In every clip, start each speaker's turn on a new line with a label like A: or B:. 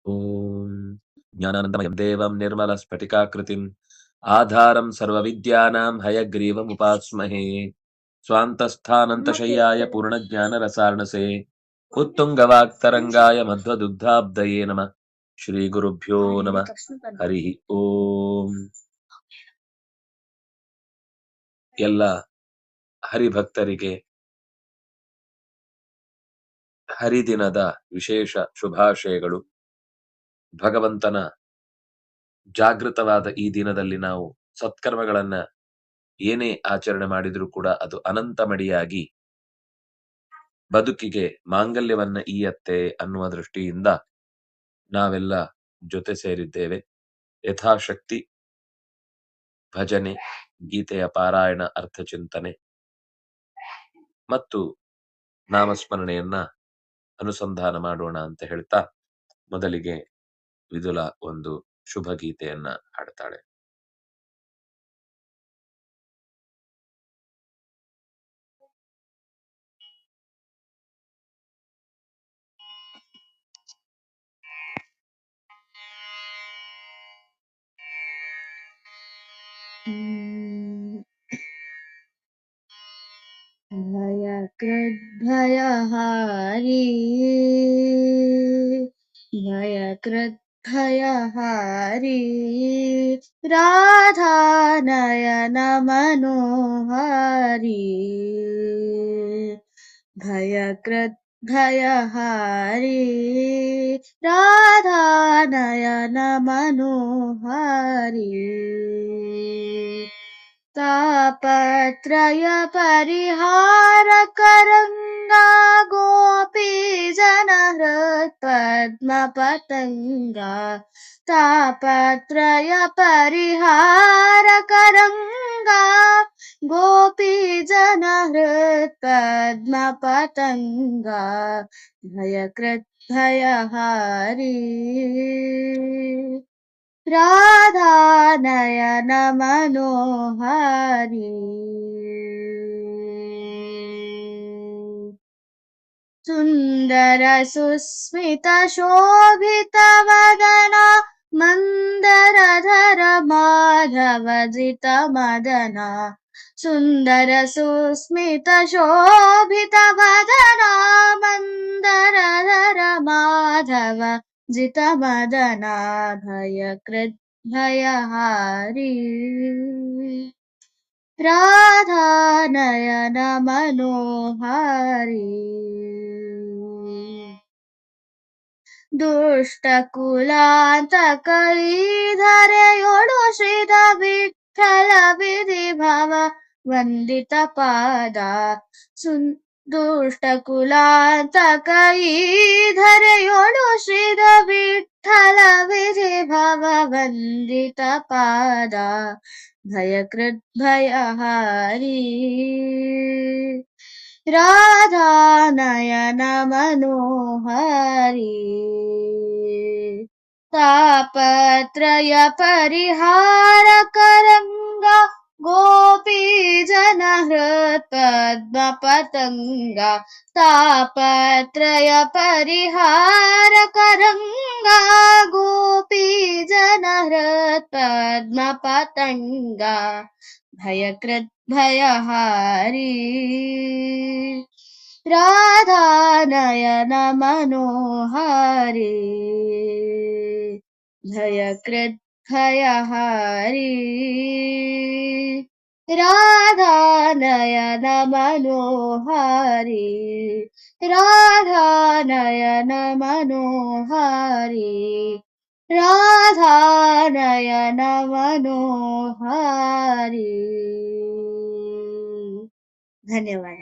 A: ಓಂ ಜ್ಞಾನಾನಂದಮಯಂ ದೇವಂ ನಿರ್ಮಲಸ್ಫಟಿಕಾಕೃತಿಂ ಆಧಾರಂ ಸರ್ವವಿದ್ಯಾನಾಂ ಹಯಗ್ರೀವಮುಪಾಸ್ಮಹೇ ಸ್ವಾಂತಸ್ಥಾನಂತಶಯ್ಯಾಯ ಪೂರ್ಣಜ್ಞಾನರಸಾರ್ಣಸೇ ಉತ್ತುಂಗವಾಕ್ತರಂಗಾಯ ಮಧ್ವದುಗ್ಧಾಬ್ಧಯೇ ನಮಃ ಶ್ರೀ ಗುರುಭ್ಯೋ ನಮಃ ಹರಿ ಓಂ. ಎಲ್ಲ ಹರಿಭಕ್ತರಿಗೆ ಹರಿದಿನದ ವಿಶೇಷ ಶುಭಾಶಯಗಳು. ಭಗವಂತನ ಜಾಗೃತವಾದ ಈ ದಿನದಲ್ಲಿ ನಾವು ಸತ್ಕರ್ಮಗಳನ್ನ ಏನೇ ಆಚರಣೆ ಮಾಡಿದ್ರೂ ಕೂಡ ಅದು ಅನಂತ ಮಡಿಯಾಗಿ ಬದುಕಿಗೆ ಮಾಂಗಲ್ಯವನ್ನ ಈಯತ್ತೆ ಅನ್ನುವ ದೃಷ್ಟಿಯಿಂದ ನಾವೆಲ್ಲ ಜೊತೆ ಸೇರಿದ್ದೇವೆ. ಯಥಾಶಕ್ತಿ ಭಜನೆ, ಗೀತೆಯ ಪಾರಾಯಣ, ಅರ್ಥಚಿಂತನೆ ಮತ್ತು ನಾಮಸ್ಮರಣೆಯನ್ನ ಅನುಸಂಧಾನ ಮಾಡೋಣ ಅಂತ ಹೇಳ್ತಾ ಮೊದಲಿಗೆ ವಿದುಲ ಒಂದು ಶುಭ ಗೀತೆಯನ್ನ ಹಾಡ್ತಾಳೆ.
B: भयकृद्भयहारी भयकृद्भयहारी राधानयन मनोहारी भयकृद्भयहारी राधानयन मनोहारी तापत्रय परिहारकरङ्गा गोपीजनहृत्पद्मपतङ्गा तापत्रय परिहारकरङ्गा गोपीजनहृत्पद्मपतङ्गा भयकृद्भयहारी राधानयन मनोहारी सुन्दर सुस्मित शोभित वदना मन्दरधर माधवजित मदना सुन्दर सुस्मित शोभित वदना मन्दरधर माधव जित मदना भयकृद्भयहारी राधानयन मनोहारी दुष्टकुलान्तकैधरयोडु श्रीध विठ्ठल विधिभव वन्दित पादा दुष्टकुलान्तकैधरयोडु श्रीध विठ्ठल विधिभव वन्दित पादा भयकृद्भयहारी राधानयन मनोहारी तापत्रय परिहारकरङ्गा गोपीजनहृत्पद्मपतङ्गा तापत्रय परिहारकरङ्गा गोपीजनहृत्पद्मपतङ्गा भयकृद्भयहारी राधानयन मनोहारी भयकृद्भयहारी राधानयन मनोहारी राधानयन मनोहारी राधानयन मनोहारी. धन्यवाद.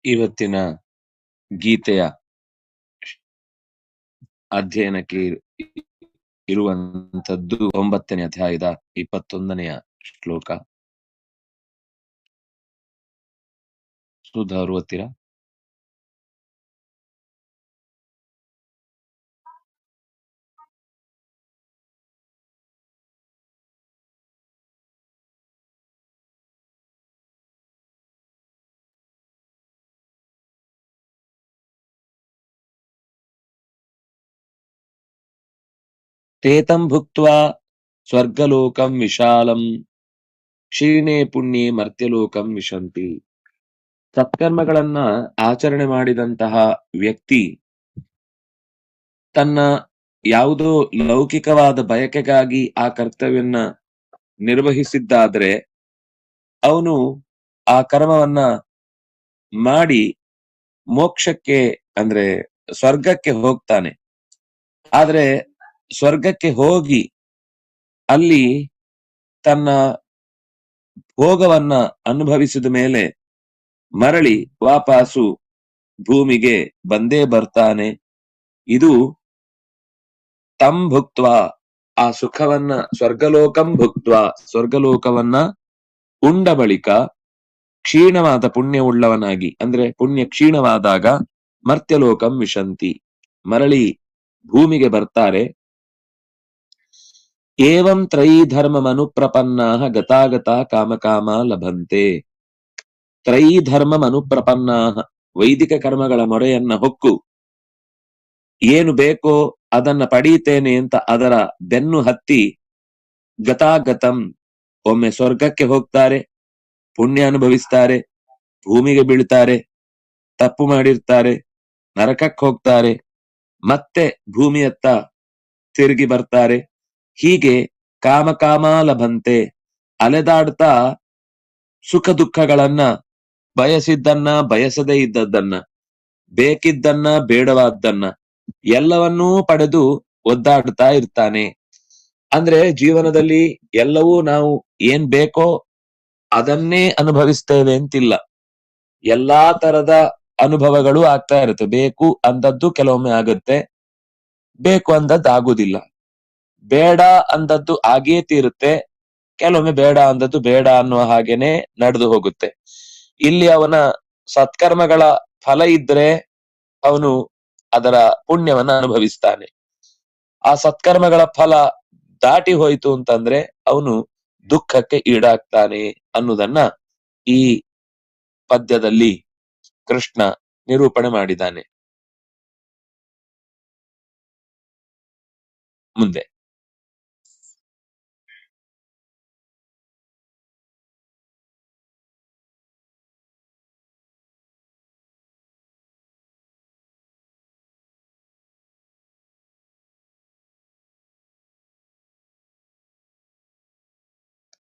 A: ಇವತ್ತಿನ ಗೀತೆಯ ಅಧ್ಯಯನಕ್ಕೆ ಇರುವಂತದ್ದು 9ನೇ ಅಧ್ಯಾಯದ 21ನೆಯ ಶ್ಲೋಕ. ಸುಧಾ ಅವರು ಓದ್ತೀರಾ? ತೇತಂ ಭುಕ್ತ್ವಾ ಸ್ವರ್ಗಲೋಕಂ ವಿಶಾಲಂ ಕ್ಷೀಣೆ ಪುಣ್ಯೆ ಮರ್ತ್ಯಲೋಕಂ ವಿಶಂತಿ. ಸತ್ಕರ್ಮಗಳನ್ನ ಆಚರಣೆ ಮಾಡಿದಂತಹ ವ್ಯಕ್ತಿ ತನ್ನ ಯಾವುದೋ ಲೌಕಿಕವಾದ ಬಯಕೆಗಾಗಿ ಆ ಕರ್ತವ್ಯವನ್ನ ನಿರ್ವಹಿಸಿದ್ದಾದ್ರೆ ಅವನು ಆ ಕರ್ಮವನ್ನ ಮಾಡಿ ಮೋಕ್ಷಕ್ಕೆ ಅಂದ್ರೆ ಸ್ವರ್ಗಕ್ಕೆ ಹೋಗ್ತಾನೆ. ಆದ್ರೆ ಸ್ವರ್ಗಕ್ಕೆ ಹೋಗಿ ಅಲ್ಲಿ ತನ್ನ ಭೋಗವನ್ನ ಅನುಭವಿಸಿದ ಮೇಲೆ ಮರಳಿ ವಾಪಸ್ಸು ಭೂಮಿಗೆ ಬಂದೇ ಬರ್ತಾನೆ. ಇದು ತಂ ಭುಕ್ತ್ವಾ, ಆ ಸುಖವನ್ನ ಸ್ವರ್ಗಲೋಕಂ ಭುಕ್ತ್ವಾ, ಸ್ವರ್ಗಲೋಕವನ್ನ ಉಂಡ ಬಳಿಕ ಕ್ಷೀಣವಾದ ಪುಣ್ಯವುಳ್ಳವನಾಗಿ, ಅಂದ್ರೆ ಪುಣ್ಯ ಕ್ಷೀಣವಾದಾಗ ಮರ್ತ್ಯಲೋಕಂ ವಿಶಂತಿ, ಮರಳಿ ಭೂಮಿಗೆ ಬರ್ತಾರೆ. ಏವಂ ತ್ರಯೀ ಧರ್ಮಮನುಪ್ರಪನ್ನಾಃ ಗತಾಗತಾ ಕಾಮಕಾಮ ಲಭಂತೆ. ತ್ರಯೀ ಧರ್ಮಮನುಪ್ರಪನ್ನಾಃ, ವೈದಿಕ ಕರ್ಮಗಳ ಮೊರೆಯನ್ನ ಹೊಕ್ಕು ಏನು ಬೇಕೋ ಅದನ್ನ ಪಡೀತೇನೆ ಅಂತ ಅದರ ಬೆನ್ನು ಹತ್ತಿ ಗತಾಗತಂ, ಒಮ್ಮೆ ಸ್ವರ್ಗಕ್ಕೆ ಹೋಗ್ತಾರೆ, ಪುಣ್ಯ ಅನುಭವಿಸ್ತಾರೆ, ಭೂಮಿಗೆ ಬೀಳ್ತಾರೆ, ತಪ್ಪು ಮಾಡಿರ್ತಾರೆ, ನರಕಕ್ಕೆ ಹೋಗ್ತಾರೆ, ಮತ್ತೆ ಭೂಮಿಯತ್ತ ತಿರುಗಿ ಬರ್ತಾರೆ. ಹೀಗೆ ಕಾಮ ಲಭಂತೆ, ಅಲೆದಾಡ್ತಾ ಸುಖ ದುಃಖಗಳನ್ನ, ಬಯಸಿದ್ದನ್ನ ಬಯಸದೇ ಇದ್ದದ್ದನ್ನ, ಬೇಕಿದ್ದನ್ನ ಬೇಡವಾದ್ದನ್ನ ಎಲ್ಲವನ್ನೂ ಪಡೆದು ಒದ್ದಾಡ್ತಾ ಇರ್ತಾನೆ. ಅಂದ್ರೆ ಜೀವನದಲ್ಲಿ ಎಲ್ಲವೂ ನಾವು ಏನ್ ಬೇಕೋ ಅದನ್ನೇ ಅನುಭವಿಸ್ತೇವೆ ಅಂತಿಲ್ಲ. ಎಲ್ಲಾ ತರದ ಅನುಭವಗಳು ಆಗ್ತಾ ಇರುತ್ತೆ. ಬೇಕು ಅಂದದ್ದು ಕೆಲವೊಮ್ಮೆ ಆಗುತ್ತೆ, ಬೇಕು ಅಂದದ್ದು ಆಗುದಿಲ್ಲ. ಬೇಡ ಅಂದದ್ದು ಆಗೇ ತೀರುತ್ತೆ, ಕೆಲವೊಮ್ಮೆ ಬೇಡ ಅಂದದ್ದು ಬೇಡ ಅನ್ನುವ ಹಾಗೇನೆ ನಡೆದು ಹೋಗುತ್ತೆ. ಇಲ್ಲಿ ಅವನ ಸತ್ಕರ್ಮಗಳ ಫಲ ಇದ್ರೆ ಅವನು ಅದರ ಪುಣ್ಯವನ್ನ ಅನುಭವಿಸ್ತಾನೆ. ಆ ಸತ್ಕರ್ಮಗಳ ಫಲ ದಾಟಿ ಹೋಯ್ತು ಅಂತಂದ್ರೆ ಅವನು ದುಃಖಕ್ಕೆ ಈಡಾಗ್ತಾನೆ ಅನ್ನುವುದನ್ನ ಈ ಪದ್ಯದಲ್ಲಿ ಕೃಷ್ಣ ನಿರೂಪಣೆ ಮಾಡಿದ್ದಾನೆ. ಮುಂದೆ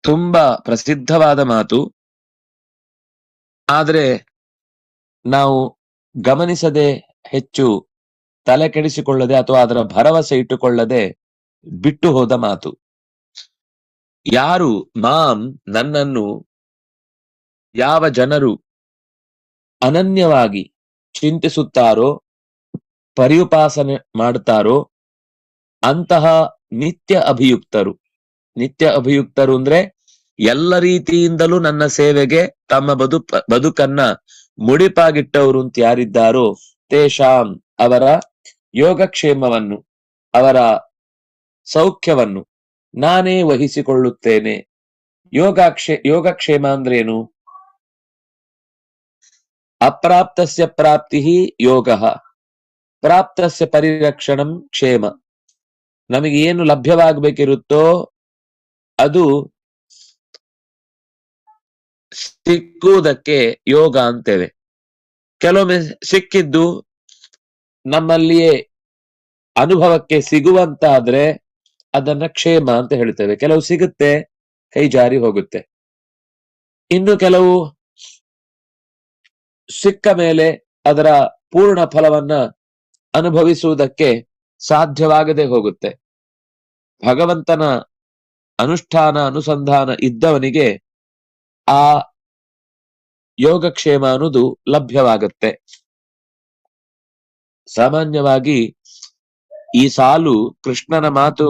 A: ತುಂಬಾ ಪ್ರಸಿದ್ಧವಾದ ಮಾತು, ಆದ್ರೆ ನಾವು ಗಮನಿಸದೆ, ಹೆಚ್ಚು ತಲೆ ಕೆಡಿಸಿಕೊಳ್ಳದೆ ಅಥವಾ ಅದರ ಭರವಸೆ ಇಟ್ಟುಕೊಳ್ಳದೆ ಬಿಟ್ಟು ಹೋದ ಮಾತು. ಯಾರು ಮಾಂ, ನನ್ನನ್ನು ಯಾವ ಜನರು ಅನನ್ಯವಾಗಿ ಚಿಂತಿಸುತ್ತಾರೋ, ಪರಿಯುಪಾಸನೆ ಮಾಡುತ್ತಾರೋ ಅಂತಹ ನಿತ್ಯ ಅಭಿಯುಕ್ತರು. ನಿತ್ಯ ಅಭಿಯುಕ್ತರು ಅಂದ್ರೆ ಎಲ್ಲ ರೀತಿಯಿಂದಲೂ ನನ್ನ ಸೇವೆಗೆ ತಮ್ಮ ಬದುಕನ್ನ ಮುಡಿಪಾಗಿಟ್ಟವರು ಅಂತ ಯಾರಿದ್ದಾರೋ ತೇಷಾಂ, ಅವರ ಯೋಗಕ್ಷೇಮವನ್ನು, ಅವರ ಸೌಖ್ಯವನ್ನು ನಾನೇ ವಹಿಸಿಕೊಳ್ಳುತ್ತೇನೆ. ಯೋಗಕ್ಷೇಮ ಅಂದ್ರೇನು? ಅಪ್ರಾಪ್ತಸ್ಯ ಪ್ರಾಪ್ತಿ ಯೋಗ, ಪ್ರಾಪ್ತಸ್ಯ ಪರಿರಕ್ಷಣಂ ಕ್ಷೇಮ. ನಮಗೆ ಏನು ಲಭ್ಯವಾಗಬೇಕಿರುತ್ತೋ ಅದು ಸಿಕ್ಕುವುದಕ್ಕೆ ಯೋಗ ಅಂತೇವೆ. ಕೆಲವೊಮ್ಮೆ ಸಿಕ್ಕಿದ್ದು ನಮ್ಮಲ್ಲಿಯೇ ಅನುಭವಕ್ಕೆ ಸಿಗುವಂತಾದ್ರೆ ಅದನ್ನ ಕ್ಷೇಮ ಅಂತ ಹೇಳ್ತೇವೆ. ಕೆಲವು ಸಿಗುತ್ತೆ, ಕೈ ಜಾರಿ ಹೋಗುತ್ತೆ. ಇನ್ನು ಕೆಲವು ಸಿಕ್ಕ ಮೇಲೆ ಅದರ ಪೂರ್ಣ ಫಲವನ್ನ ಅನುಭವಿಸುವುದಕ್ಕೆ ಸಾಧ್ಯವಾಗದೆ ಹೋಗುತ್ತೆ. ಭಗವಂತನ ಅನುಷ್ಠಾನ ಅನುಸಂಧಾನ ಇದ್ದವನಿಗೆ ಆ ಯೋಗಕ್ಷೇಮ ಅನ್ನೋದು ಲಭ್ಯವಾಗುತ್ತೆ. ಸಾಮಾನ್ಯವಾಗಿ ಈ ಸಾಲು ಕೃಷ್ಣನ ಮಾತು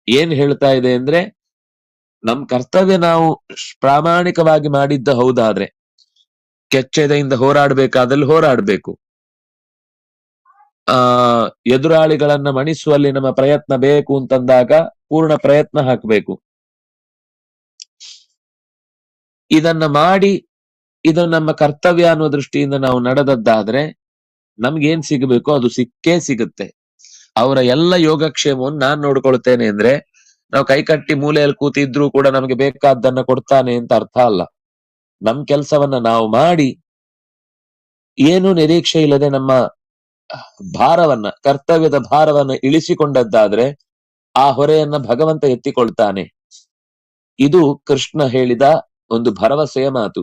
A: ಏನ್ ಹೇಳ್ತಾ ಇದೆ ಅಂದ್ರೆ, ನಮ್ ಕರ್ತವ್ಯ ನಾವು ಪ್ರಾಮಾಣಿಕವಾಗಿ ಮಾಡಿದ್ದ ಹೌದಾದ್ರೆ, ಕೆಚ್ಚೆದೆಯಿಂದ ಹೋರಾಡ್ಬೇಕಾದಲ್ಲಿ ಹೋರಾಡ್ಬೇಕು. ಎದುರಾಳಿಗಳನ್ನ ಮಣಿಸುವಲ್ಲಿ ನಮ್ಮ ಪ್ರಯತ್ನ ಬೇಕು ಅಂತಂದಾಗ ಪೂರ್ಣ ಪ್ರಯತ್ನ ಹಾಕಬೇಕು. ಇದನ್ನ ಮಾಡಿ ಇದು ನಮ್ಮ ಕರ್ತವ್ಯ ಅನ್ನೋ ದೃಷ್ಟಿಯಿಂದ ನಾವು ನಡೆದದ್ದಾದ್ರೆ ನಮ್ಗೇನ್ ಸಿಗಬೇಕು ಅದು ಸಿಕ್ಕೇ ಸಿಗುತ್ತೆ. ಅವರ ಎಲ್ಲ ಯೋಗಕ್ಷೇಮವನ್ನು ನಾನ್ ನೋಡ್ಕೊಳ್ತೇನೆ ಅಂದ್ರೆ ನಾವು ಕೈಕಟ್ಟಿ ಮೂಲೆಯಲ್ಲಿ ಕೂತಿದ್ರು ಕೂಡ ನಮಗೆ ಬೇಕಾದ್ದನ್ನ ಕೊಡ್ತಾನೆ ಅಂತ ಅರ್ಥ ಅಲ್ಲ. ನಮ್ ಕೆಲ್ಸವನ್ನ ನಾವು ಮಾಡಿ ಏನು ನಿರೀಕ್ಷೆ ಇಲ್ಲದೆ ನಮ್ಮ ಭಾರವನ್ನ, ಕರ್ತವ್ಯದ ಭಾರವನ್ನ ಇಳಿಸಿಕೊಂಡದ್ದಾದ್ರೆ ಆ ಹೊರೆಯನ್ನ ಭಗವಂತ ಎತ್ತಿಕೊಳ್ತಾನೆ. ಇದು ಕೃಷ್ಣ ಹೇಳಿದ ಒಂದು ಭರವಸೆಯ ಮಾತು.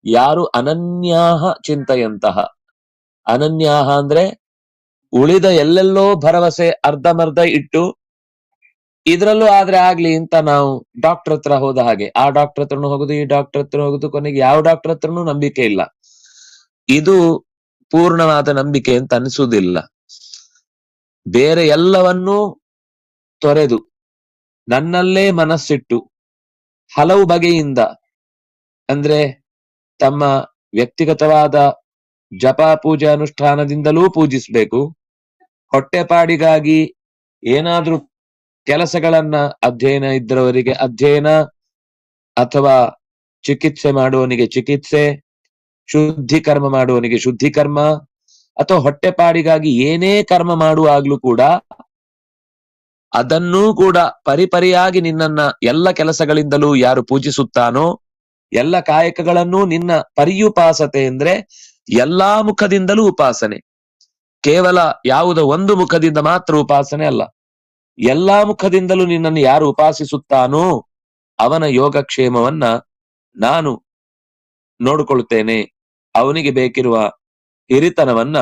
A: ಯಾರು ಅನನ್ಯಾಹ ಚಿಂತೆಯಂತಹ, ಅನನ್ಯಾಹ ಅಂದ್ರೆ ಉಳಿದ ಎಲ್ಲೆಲ್ಲೋ ಭರವಸೆ ಅರ್ಧಮರ್ಧ ಇಟ್ಟು ಇದ್ರಲ್ಲೂ ಆದ್ರೆ ಆಗ್ಲಿ ಅಂತ ನಾವು ಡಾಕ್ಟರ್ ಹತ್ರ ಹೋದ ಹಾಗೆ ಆ ಡಾಕ್ಟರ್ ಹತ್ರನು ಹೋಗುದು, ಈ ಡಾಕ್ಟರ್ ಹತ್ರ ಹೋಗುದು, ಕೊನೆಗೆ ಯಾವ ಡಾಕ್ಟರ್ ಹತ್ರನೂ ನಂಬಿಕೆ ಇಲ್ಲ. ಇದು ಪೂರ್ಣವಾದ ನಂಬಿಕೆ ಅಂತ ಅನಿಸುವುದಿಲ್ಲ. ಬೇರೆ ಎಲ್ಲವನ್ನೂ ತೊರೆದು ನನ್ನಲ್ಲೇ ಮನಸ್ಸಿಟ್ಟು ಹಲವು ಬಗೆಯಿಂದ, ಅಂದ್ರೆ ತಮ್ಮ ವ್ಯಕ್ತಿಗತವಾದ ಜಪ ಪೂಜೆ ಅನುಷ್ಠಾನದಿಂದಲೂ ಪೂಜಿಸ್ಬೇಕು, ಹೊಟ್ಟೆಪಾಡಿಗಾಗಿ ಏನಾದ್ರೂ ಕೆಲಸಗಳನ್ನ, ಅಧ್ಯಯನ ಇದ್ದವರಿಗೆ ಅಧ್ಯಯನ, ಅಥವಾ ಚಿಕಿತ್ಸೆ ಮಾಡುವವನಿಗೆ ಚಿಕಿತ್ಸೆ, ಶುದ್ಧಿ ಕರ್ಮ ಮಾಡುವವನಿಗೆ ಶುದ್ಧಿ ಕರ್ಮ, ಅಥವಾ ಹೊಟ್ಟೆಪಾಡಿಗಾಗಿ ಏನೇ ಕರ್ಮ ಮಾಡುವಾಗ್ಲೂ ಕೂಡ ಅದನ್ನೂ ಕೂಡ ಪರಿಪರಿಯಾಗಿ ನಿನ್ನನ್ನ ಎಲ್ಲ ಕೆಲಸಗಳಿಂದಲೂ ಯಾರು ಪೂಜಿಸುತ್ತಾನೋ, ಎಲ್ಲ ಕಾಯಕಗಳನ್ನೂ ನಿನ್ನ ಪರಿಯುಪಾಸತೆ ಅಂದ್ರೆ ಎಲ್ಲಾ ಮುಖದಿಂದಲೂ ಉಪಾಸನೆ, ಕೇವಲ ಯಾವುದೋ ಒಂದು ಮುಖದಿಂದ ಮಾತ್ರ ಉಪಾಸನೆ ಅಲ್ಲ, ಎಲ್ಲಾ ಮುಖದಿಂದಲೂ ನಿನ್ನನ್ನು ಯಾರು ಉಪಾಸಿಸುತ್ತಾನೋ ಅವನ ಯೋಗಕ್ಷೇಮವನ್ನ ನಾನು ನೋಡಿಕೊಳ್ತೇನೆ, ಅವನಿಗೆ ಬೇಕಿರುವ ಹಿರಿತನವನ್ನ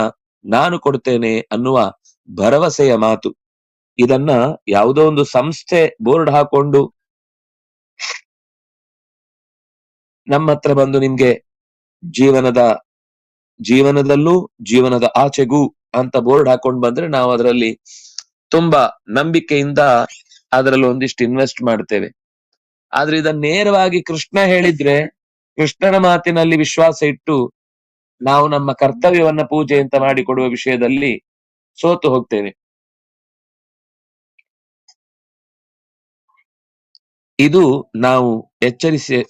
A: ನಾನು ಕೊಡ್ತೇನೆ ಅನ್ನುವ ಭರವಸೆಯ ಮಾತು. ಇದನ್ನ ಯಾವುದೋ ಒಂದು ಸಂಸ್ಥೆ ಬೋರ್ಡ್ ಹಾಕೊಂಡು ನಮ್ಮ ಹತ್ರ ಬಂದು ನಿಮ್ಗೆ ಜೀವನದಲ್ಲೂ ಜೀವನದ ಆಚೆಗೂ ಅಂತ ಬೋರ್ಡ್ ಹಾಕೊಂಡು ಬಂದ್ರೆ ನಾವು ಅದರಲ್ಲಿ ತುಂಬಾ ನಂಬಿಕೆಯಿಂದ ಅದರಲ್ಲಿ ಒಂದಿಷ್ಟು ಇನ್ವೆಸ್ಟ್ ಮಾಡ್ತೇವೆ. ಆದ್ರೆ ಇದನ್ನ ನೇರವಾಗಿ ಕೃಷ್ಣ ಹೇಳಿದ್ರೆ, ಕೃಷ್ಣನ ಮಾತಿನಲ್ಲಿ ವಿಶ್ವಾಸ ಇಟ್ಟು ನಾವು ನಮ್ಮ ಕರ್ತವ್ಯವನ್ನ ಪೂಜೆ ಅಂತ ಮಾಡಿಕೊಡುವ ವಿಷಯದಲ್ಲಿ ಸೋತು ಹೋಗ್ತೇವೆ. ಇದು ನಾವು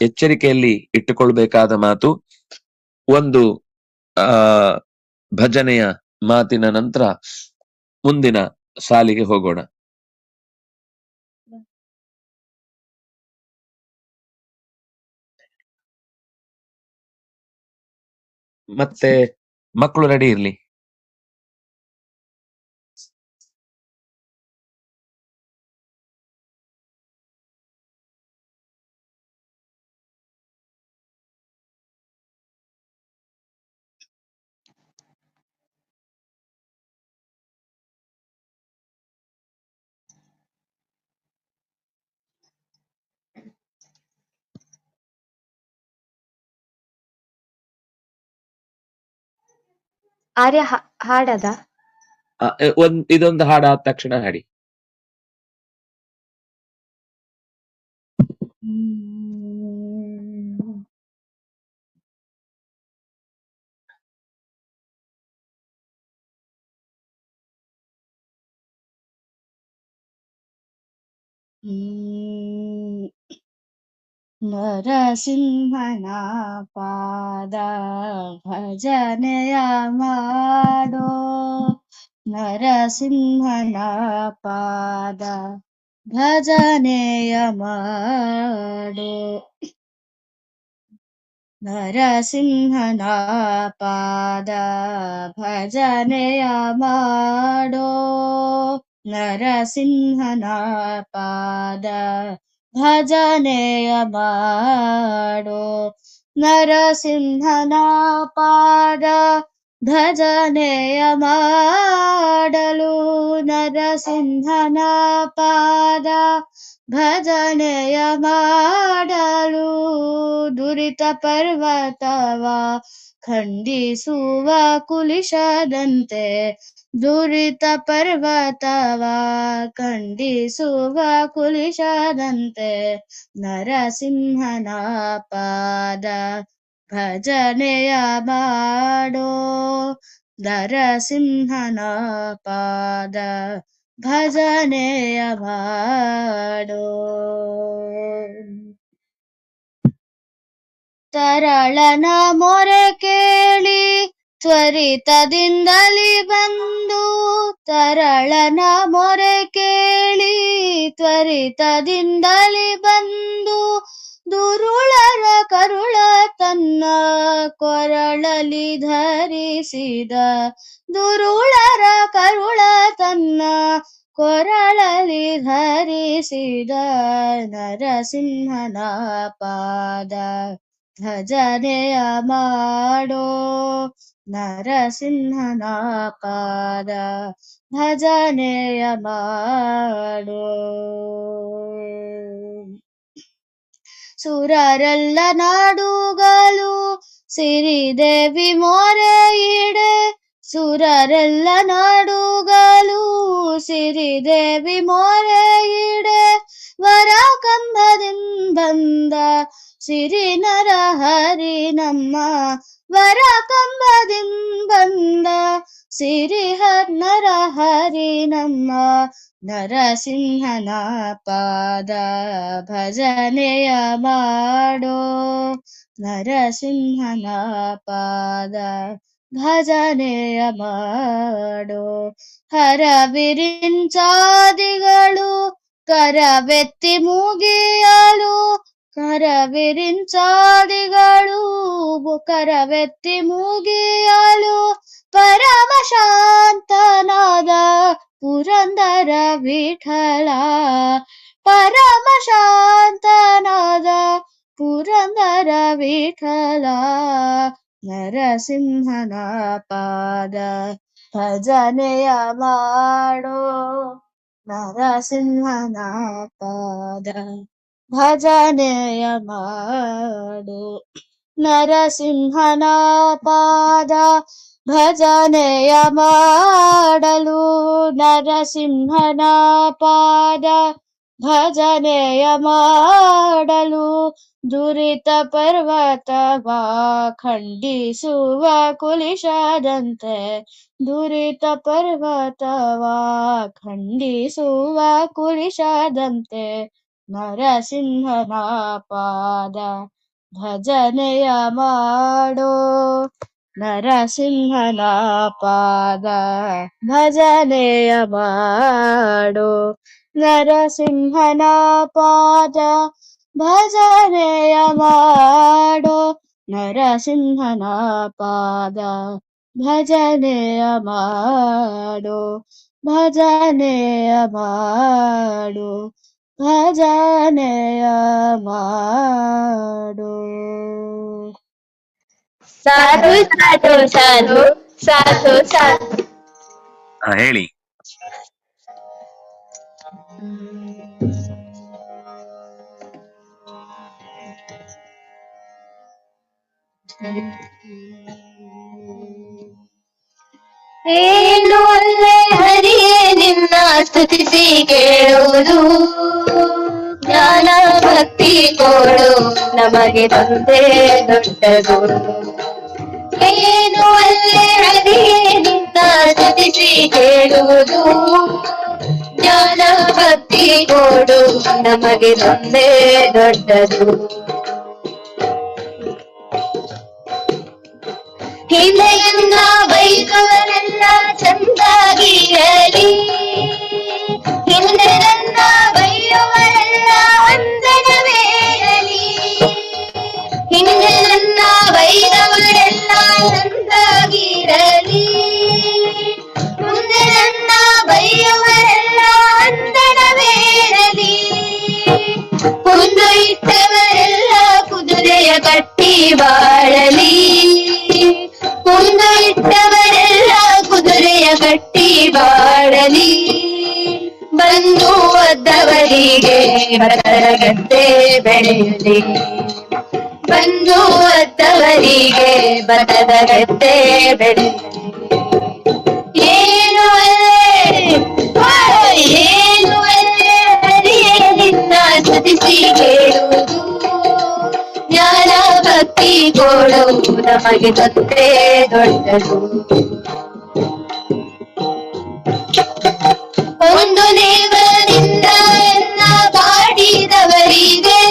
A: ಎಚ್ಚರಿಕೆಯಲ್ಲಿ ಇಟ್ಟುಕೊಳ್ಬೇಕಾದ ಮಾತು. ಒಂದು ಭಜನೆಯ ಮಾತಿನ ನಂತರ ಮುಂದಿನ ಸಾಲಿಗೆ ಹೋಗೋಣ. ಮತ್ತೆ ಮಕ್ಕಳು ರೆಡಿ ಇರ್ಲಿ.
C: ಆರ್ಯ ಹಾಡದ
A: ಇದೊಂದು ಹಾಡಾದ ತಕ್ಷಣ ಹಾಡಿ.
B: ನರಸಿಂಹನ ಪಾದ ಭಜನೆಯ ಮಾಡೋ, ನರಸಿಂಹನ ಪಾದ ಭಜನೆಯ ಮಾಡೋ, ನರಸಿಂಹನ ಪಾದ ಭಜನೆಯ ಮಾಡೋ, ನರಸಿಂಹನ ಪಾದ ಭಜನೆಯ ಮಾಡೋ, ನರಸಿಂಹನ ಪಾದ ಭಜನೆಯ ಮಾಡಲು, ನರಸಿಂಹನ ಪಾದ ಭಜನೆಯ ಮಾಡಲು, ದುರಿತ ಪರ್ವತವ ಖಂಡಿಸುವ ಕುಲಿಶದಂತೆ, ದುರಿತ ಪರ್ವತವ ಖಂಡಿಸುವ ಕುಲಿಶದಂತೆ, ನರಸಿಂಹನ ಪಾದ ಭಜನೆಯ ಮಾಡೋ, ನರಸಿಂಹನ ಪಾದ ಭಜನೆಯ ಮಾಡೋ. ತರಳನ ಮೊರೆ ಕೇಳಿ ತ್ವರಿತದಿಂದಲಿ ಬಂದು ತರಳನ ಮೊರೆ ಕೇಳಿ, ತ್ವರಿತದಿಂದಲಿ ಬಂದು ದುರುಳರ ಕರುಳ ತನ್ನ ಕೊರಳಲಿ ಧರಿಸಿದ, ದುರುಳರ ಕರುಳ ತನ್ನ ಕೊರಳಲಿ ಧರಿಸಿದ ನರಸಿಂಹನ ಪಾದ ಭಜನೆಯ ಮಾಡೋ, ನರಸಿಂಹನ ಪಾದ ಭಜನೆಯ ಮಾಡೋ. ಸುರರೆಲ್ಲ ನಾಡುಗಳು ಸಿರಿದೇವಿ ಮೊರೆ ಇಡೆ, ಸುರರೆಲ್ಲ ನಾಡುಗಳು ಸಿರಿದೇವಿ ಮೊರೆ ಇಡೆ, ವರ ಕಂದದಿಂದ ಬಂದ ಸಿರಿ ನರ ಹರಿ ನಮ್ಮ, ವರ ಕಂಬದಿಂದ ಬಂದ ಸಿರಿ ನರ ಹರಿ ನಮ್ಮ, ನರಸಿಂಹನ ಪಾದ ಭಜನೆಯ ಮಾಡೋ, ನರಸಿಂಹನ ಪಾದ ಭಜನೆಯ ಮಾಡೋ. ಹರವಿರಿಂಚಾದಿಗಳು ಕರವೆತ್ತಿ ಮುಗಿಯಲು, ಕರವಿರಿಂಚಾದಿಗಳು ಕರವೆತ್ತಿ ಮುಗಿಯಲು, ಪರಮ ಶಾಂತನಾದ ಪುರಂದರ ವಿಠಲ, ಪರಮ ಶಾಂತನಾದ ಪುರಂದರ ವಿಠಲ, ನರಸಿಂಹನ ಪಾದ ಭಜನೆಯ ಮಾಡೋ, ನರಸಿಂಹನ ಪಾದ ಭಜನೆಯ ಮಾಡೋ. ನರಸಿಂಹನ ಪಾದ ಭಜನೆಯ ಮಾಡಲು, ನರಸಿಂಹನ ಪಾದ ಭಜನೆಯ ಮಾಡಲು, ದುರಿತ ಪರ್ವತವ ಖಂಡಿಸುವ ಕುಲಿಶದಂತೆ, ದುರಿತ ಪರ್ವತವ ಖಂಡಿಸುವ ಕುಲಿಶದಂತೆ, ನರಸಿಂಹನ ಪಾದ ಭಜನೆಯ ಮಾಡೋ, ನರಸಿಂಹನ ಪಾದ ಭಜನೆಯ ಮಾಡೋ, ನರಸಿಂಹನ ಪಾದ ಭಜನೆಯ ಮಾಡೋ, ನರಸಿಂಹನ ಪಾದ ಭಜನೆಯ ಮಾಡೋ, ಭಜನೆಯ ಮಾಡೋ, ಭಜನೆಯ ಮಾಡೋ.
C: ಸಾಧು ಸಾಧು ಸಾಧು ಸಾಧು ಸಾಧು.
A: ಹೇಳಿ.
C: ಏನು ಒಳ್ಳೆ ಹರಿಯೇ ನಿನ್ನ ಸ್ತುತಿಸಿ ಕೇಳುವುದು, ಜ್ಞಾನ ಭಕ್ತಿ ಕೊಡು ನಮಗೆ ತಂದೆ ದೊಡ್ಡದು. ಏನು ಒಳ್ಳೆ ಹರಿಯೇ ನಿನ್ನ ಸ್ತುತಿಸಿ ಕೇಳುವುದು, ಜ್ಞಾನ ಭಕ್ತಿ ಕೊಡು ನಮಗೆ ತಂದೆ ದೊಡ್ಡದು. ಹಿಂದೆಯನ್ನ ಬೈದವರೆಲ್ಲ ಚಂದಾಗಿರಲಿ, ಹಿಂದೆ ನನ್ನ ಬೈಯುವರೆಲ್ಲ ಅಂದನವೇರಲಿ, ಹಿಂದೆ ನನ್ನ ಬೈದವರೆಲ್ಲ ಚಂದಾಗಿರಲಿ, ಮುಂದೆ ನನ್ನ ಬೈಯುವರೆಲ್ಲ ಅಂದನವೇರಲಿ, ಕುಂದು ಇಟ್ಟವರೆಲ್ಲ ಕುದುರೆಯ ಕಟ್ಟಿ ಬಾಳಲಿ, ಕುಂದು ಇಟ್ಟವರೆಲ್ಲ ಕುದುರೆಯ ಕಟ್ಟಿ ಬಾಳಲಿ, ಬಂದು ಒದ್ದವರಿಗೆ ಭತ್ತದ ಗದ್ದೆ ಬೆಳೆಯಲಿ, ಬಂದು ಒದ್ದವರಿಗೆ ಭತ್ತದ ಗದ್ದೆ ಬೆಳೆಯಲಿ. ಏನು ಏನು ಹರಿಯೇ ನಿನ್ನ ಸ್ತುತಿಸಿ ಕೇಳುವುದು, ಜ್ಞಾನ ಭಕ್ತಿ ಕೊಡು ನಮಗೆ ತಂದೆ ದೊಡ್ಡದು. ಒಂದು ದೇವರಿಂದ ಎನ್ನ ಕಾಡಿದವರಿಗೆ,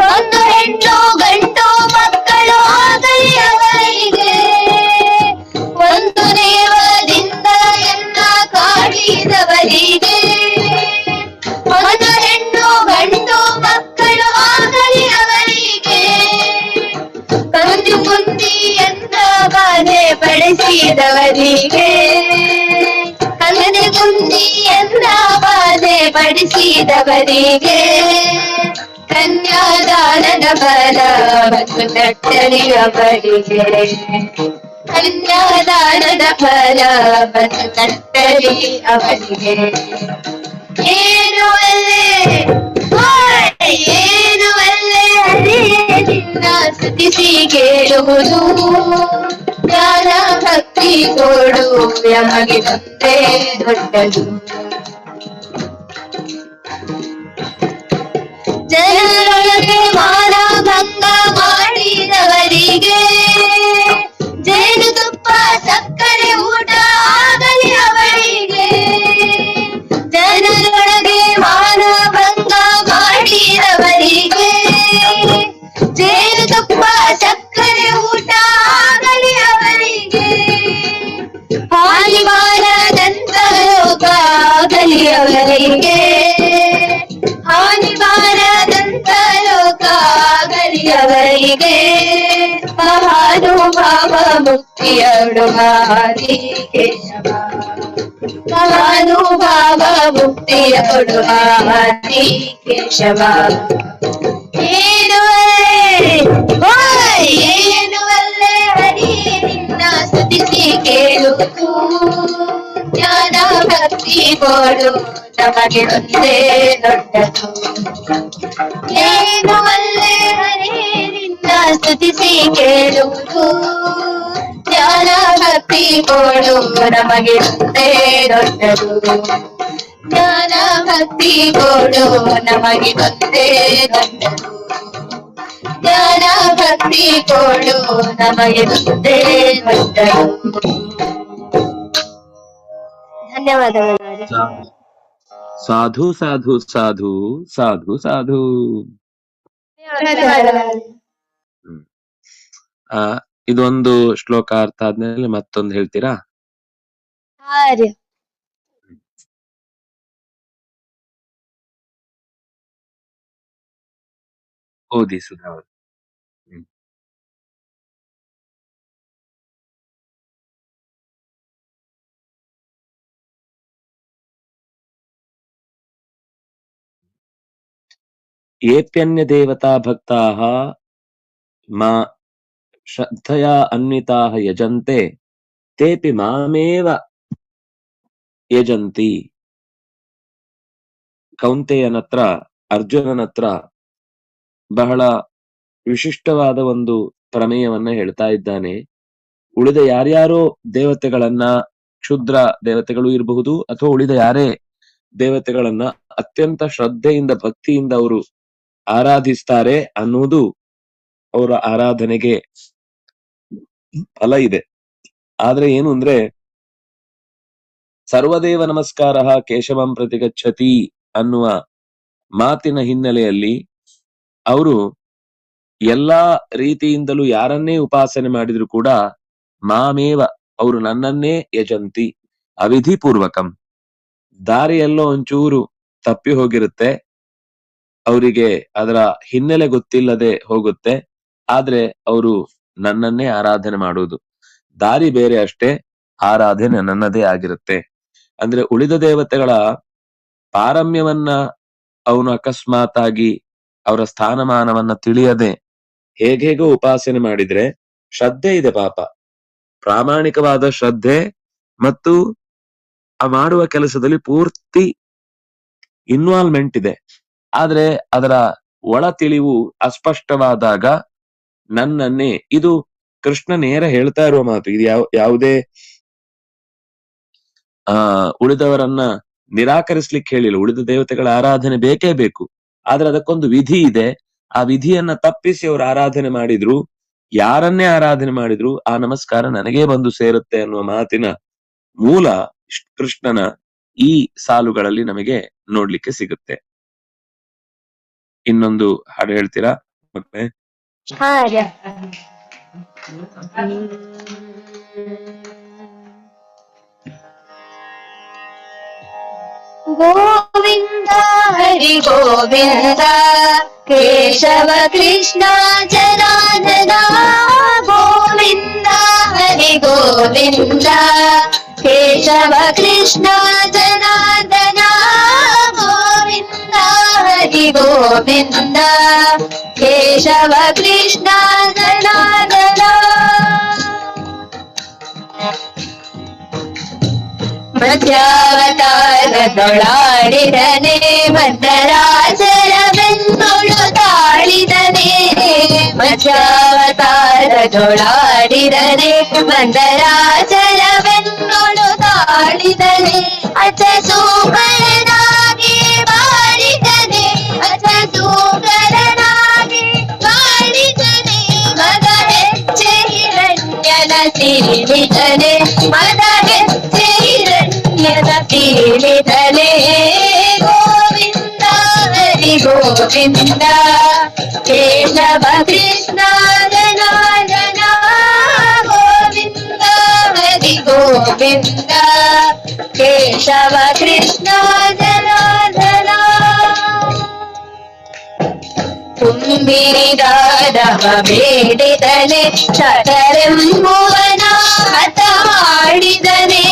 C: ಒಂದು ಹೆಣ್ಣು ಗಂಡು ಮಕ್ಕಳು ಆಗಲಿ ಅವರಿಗೆ, ಬಾಡಿದವರಿಗೆ ಕಲ್ಲದೆ ಕುಂದಿಯನ್ನ ಬಾಧೆ ಪಡಿಸಿದವರಿಗೆ ಕನ್ಯಾದಾನದ ಫಲ ಮತ್ತು ತಟ್ಟಲಿಯವರಿಗೆ ಕನ್ಯಾದಾನದ ಫಲ ಮತ್ತು ತಟ್ಟಲಿ ಅವರಿಗೆ ಏನು ಅಲ್ಲೇ ಏನು ಅಲ್ಲೇ ಹರಿಯೇ ನಿನ್ನ ಸ್ತುತಿಸಿ ಕೇಳುವುದು ಜ್ಞಾನ ಭಕ್ತಿ ಕೊಡು ಯಮಗೆ ಭಕ್ತೇ ದೊಡ್ಡದು ಜನರೊಳಗೆ ಮಾನ ಭಂಗ ಮಾಡಿದವರಿಗೆ ಜೇನುತುಪ್ಪ ಸಕ್ಕರೆ ಊಟ ಆಗಲಿ ಅವರಿಗೆ ಜನರೊಳಗೆ ಮಾನ ಭಂಗ ಮಾಡಿದವರಿಗೆ ಜೇನುತುಪ್ಪ ಸಕ್ಕರೆ ಊಟ ಆಗಲಿ ಅವರಿಗೆ ಹಾನಿ ಬಾರದಂತ ಲೋಕ ಆಗಲಿ ಅವರಿಗೆ ಹಾನಿ ಬಾರದಂತ ಲೋಕ ಆಗಲಿ ಅವರಿಗೆ ಮಹಾನುಭಾವ ಮುಕ್ತಿಯೊಡುವ ಕೇಶವ ಮಹಾನುಭಾವ ಮುಕ್ತಿಯೊಡುವ ಕೇಶವ ಏನು ಅಲ್ಲೇ ಹರಿಯೇ ನಿನ್ನ ಸ್ತುತಿಸಿ ಕೇಳುವುದು ಜ್ಞಾನ ಭಕ್ತಿ ಕೊಡು ನಮಗೆ ಒಂದೇ ದೊಡ್ಡದು ಏನು ಅಲ್ಲೇ ಹರಿಯೇ ನಿನ್ನ ಸ್ತುತಿಸಿ ಕೇಳುವುದು ಜ್ಞಾನ ಭಕ್ತಿ ಕೊಡು ನಮಗೆ ಒಂದೇ ದೊಡ್ಡದು ಜ್ಞಾನ ಭಕ್ತಿ ಕೊಡು ನಮಗೆ ಒಂದೇ ದೊಡ್ಡದು ಜ್ಞಾನ ಭಕ್ತಿ ಕೊಡು ನಮಗೆ ಒಂದೇ ದೊಡ್ಡದು ಧನ್ಯವಾದಗಳು
A: ಸಾಧು ಸಾಧು ಸಾಧು ಸಾಧು ಸಾಧು. ಇದೊಂದು ಶ್ಲೋಕ ಅರ್ಥ ಆದ್ಮೇಲೆ ಮತ್ತೊಂದು ಹೇಳ್ತೀರಾ? ಓದಿ ಸುಧಾ ಅವರು. ಏಪ್ಯನ್ಯ ದೇವತಾ ಭಕ್ತಾಃ ಮಾ ಶ್ರದ್ಧಯಾ ಅನ್ವಿತಾಃ ಯಜಂತೆ ತೇಪಿ ಮಾಮೇವ ಯಜಂತಿ. ಕೌಂತೆಯನತ್ರ ಅರ್ಜುನನತ್ರ ಬಹಳ ವಿಶಿಷ್ಟವಾದ ಒಂದು ಪ್ರಮೇಯವನ್ನ ಹೇಳ್ತಾ ಇದ್ದಾನೆ. ಉಳಿದ ಯಾರ್ಯಾರೋ ದೇವತೆಗಳನ್ನ, ಕ್ಷುದ್ರ ದೇವತೆಗಳು ಇರಬಹುದು ಅಥವಾ ಉಳಿದ ಯಾರೇ ದೇವತೆಗಳನ್ನ ಅತ್ಯಂತ ಶ್ರದ್ಧೆಯಿಂದ ಭಕ್ತಿಯಿಂದ ಅವರು ಆರಾಧಿಸ್ತಾರೆ ಅನ್ನುವುದು ಅವರ ಆರಾಧನೆಗೆ ಫಲ ಇದೆ. ಆದ್ರೆ ಏನು ಅಂದ್ರೆ ಸರ್ವದೇವ ನಮಸ್ಕಾರ ಕೇಶವಂ ಪ್ರತಿಗಚ್ಚತಿ ಅನ್ನುವ ಮಾತಿನ ಹಿನ್ನೆಲೆಯಲ್ಲಿ ಅವರು ಎಲ್ಲಾ ರೀತಿಯಿಂದಲೂ ಯಾರನ್ನೇ ಉಪಾಸನೆ ಮಾಡಿದ್ರು ಕೂಡ ಮಾಮೇವ ಅವರು ನನ್ನನ್ನೇ ಯಜಂತಿ ಅವಿಧಿಪೂರ್ವಕಂ. ದಾರಿಯೆಲ್ಲೋ ಒಂಚೂರು ತಪ್ಪಿ ಹೋಗಿರುತ್ತೆ, ಅವರಿಗೆ ಅದರ ಹಿನ್ನೆಲೆ ಗೊತ್ತಿಲ್ಲದೆ ಹೋಗುತ್ತೆ, ಆದ್ರೆ ಅವರು ನನ್ನನ್ನೇ ಆರಾಧನೆ ಮಾಡುವುದು. ದಾರಿ ಬೇರೆ ಅಷ್ಟೇ, ಆರಾಧನೆ ನನ್ನದೇ ಆಗಿರುತ್ತೆ. ಅಂದ್ರೆ ಉಳಿದ ದೇವತೆಗಳ ಪಾರಮ್ಯವನ್ನ ಅವನು ಅಕಸ್ಮಾತ್ ಆಗಿ ಅವರ ಸ್ಥಾನಮಾನವನ್ನ ತಿಳಿಯದೆ ಹೇಗೇಗೋ ಉಪಾಸನೆ ಮಾಡಿದ್ರೆ ಶ್ರದ್ಧೆ ಇದೆ ಪಾಪ, ಪ್ರಾಮಾಣಿಕವಾದ ಶ್ರದ್ಧೆ ಮತ್ತು ಆ ಮಾಡುವ ಕೆಲಸದಲ್ಲಿ ಪೂರ್ತಿ ಇನ್ವಾಲ್ವ್ಮೆಂಟ್ ಇದೆ. ಆದ್ರೆ ಅದರ ಒಳ ತಿಳಿವು ಅಸ್ಪಷ್ಟವಾದಾಗ ನನ್ನನ್ನೇ, ಇದು ಕೃಷ್ಣ ನೇರ ಹೇಳ್ತಾ ಇರುವ ಮಾತು. ಇದು ಯಾವುದೇ ಉಳಿದವರನ್ನ ನಿರಾಕರಿಸ್ಲಿಕ್ಕೆ ಹೇಳಿಲ್ಲ. ಉಳಿದ ದೇವತೆಗಳ ಆರಾಧನೆ ಬೇಕೇ ಬೇಕು, ಆದ್ರೆ ಅದಕ್ಕೊಂದು ವಿಧಿ ಇದೆ. ಆ ವಿಧಿಯನ್ನ ತಪ್ಪಿಸಿ ಅವರು ಆರಾಧನೆ ಮಾಡಿದ್ರು, ಯಾರನ್ನೇ ಆರಾಧನೆ ಮಾಡಿದ್ರು ಆ ನಮಸ್ಕಾರ ನನಗೇ ಬಂದು ಸೇರುತ್ತೆ ಅನ್ನುವ ಮಾತಿನ ಮೂಲ ಕೃಷ್ಣನ ಈ ಸಾಲುಗಳಲ್ಲಿ ನಮಗೆ ನೋಡ್ಲಿಕ್ಕೆ ಸಿಗುತ್ತೆ. ಇನ್ನೊಂದು ಹಾಡು ಹೇಳ್ತೀರಾ ಮಕ್ಕಳೇ?
C: ಗೋವಿಂದ ಹರಿ ಗೋವಿಂದ ಕೇಶವ ಕೃಷ್ಣ ಜನಾರ್ದನ ಗೋವಿಂದ ಹರಿ ಗೋವಿಂದ ಗೋವಿಂದ ಕೇಶವ ಕೃಷ್ಣ ಜನಾರ್ದನ ಗೋವಿಂದ ಹರಿ ಗೋವಿಂದ ಕೇಶವ ಕೃಷ್ಣ ಜನಾರ್ದನ ಮಧ್ಯಾವತಾರದೊಳಾಡಿದನೆ ಮದ್ದರಾಜರ ಬೆನ್ನೊಳು ತಾಳಿದನೆ ಮಧ್ಯಾವತಾರದೊಳಾಡಿದನೆ ಮಂದರಾಜರ ಬೆನ್ನೊಳು ತಾಳಿದನೆ ಅಚ ಸೂಕರನಾಗಿ ಬಾಳಿದನೆ ಅಚ ಸೂಕರನಾಗಿ ಬಾಳಿದನೆ ಮದ ಹೆಚ್ಚೆ ಹಿರಣ್ಯನ ತೀಳಿದನೆ ಮದ ಹೆಚ್ಚೆ ಹಿರಣ್ಯನ ತೀಳಿದನೆ ಗೋವಿಂದ ಹರಿ ಗೋವಿಂದ ಕೇಶವ ಕೃಷ್ಣ ಜನಾರ್ದನ ಗೋವಿಂದ ಹರಿ ಗೋವಿಂದ ಕೇಶವ ಕೃಷ್ಣ ಜನಾರ್ದನ ತುಂಬಿರಿದಾದವ ಬೇಡಿದನೆ ಶತರೆಂಬುವನ ಹತ ಮಾಡಿದನೆ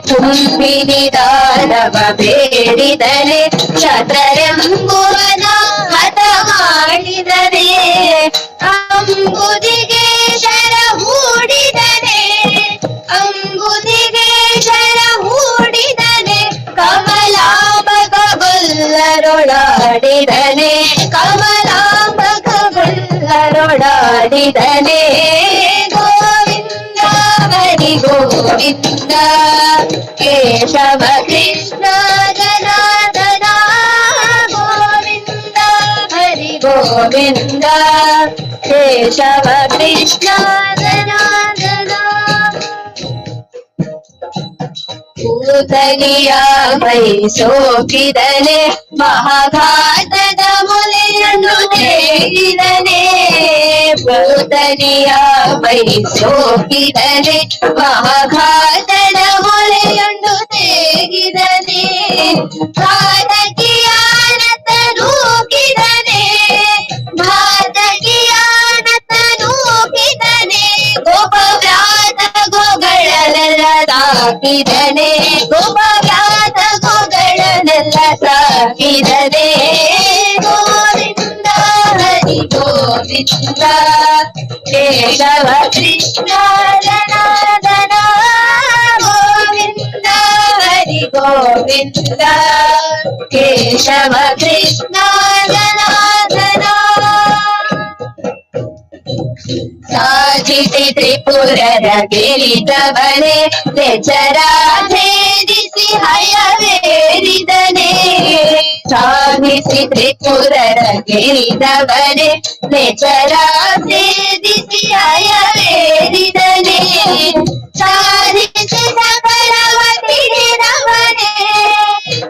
C: ತುಂಬಿರಿದಾದವ ಬೇಡಿದನೆ ಶತರೆಂಬುವನ ಹತ ಮಾಡಿದನೆ ಅಂಬುದಿಗೆ ಶರ ಹೂಡಿದನೆ ಅಂಬುದಿಗೆ ಶರ ಹೂಡಿದನೆ ಕಮಲಾಂಬಗೊಲ್ಲರೊಳಾಡಿದನೆ ಕಮಲಾಂಬಗೊಲ್ಲರೊಳಾಡಿದನೆ ಗೋವಿಂದ ಹರಿ ಗೋವಿಂದ ಕೇಶವ ಕೃಷ್ಣ ಜನಾರ್ದನ ಗೋವಿಂದ ಹರಿ ಗೋವಿಂದ ಕೇಶವ ಕೃಷ್ಣ ಜನಾರ್ದನ ಕೂತಲಿಯ ಮೈ ಸೋಕಿದನೆ ಮಹಾಘಾತದ ಮೊಲೆಯನ್ನು ತೇಗಿದನೆ ಕೂತಲಿಯ ಮೈ ಸೋಕಿದನೆ ಮಹಾಘಾತದ ಮೊಲೆಯನ್ನು ತೇಗಿದನೆ ಘಾತಕಿಯಾನತ ನೂಕಿದನೆ ಘಾತಕಿಯಾನತ ನೂಕಿದನೆ ಗೋಪವ್ರಾತ ಗೋಗಳನೆಲ್ಲ ಸಾಕಿದನೆ ಗೋಪವ್ರಾತ ಗೋಗಳನೆಲ್ಲ ಸಾಕಿದನೆ ಗೋವಿಂದ ಹರಿ ಗೋವಿಂದ ಕೇಶವ ಕೃಷ್ಣ ಜನಾರ್ದನ ಗೋವಿಂದ ಹರಿ ಗೋವಿಂದ ಕೇಶವ ಕೃಷ್ಣ ಜನಾರ್ದನ ಸಾಧಿಸಿ ತ್ರಿಪುರರ ಗಿರಿದವನೆ ಛೇದಿಸಿ ಹಯವೇರಿದನೆ ಸಾಧಿಸಿ ತ್ರಿಪುರರ ಗಿರಿದವನೆ ಛೇದಿಸಿ ಹಯವೇರಿದನೆ ಸಾಧಿಸಿ ಸಕಲವ ತಿಳಿದವನೆ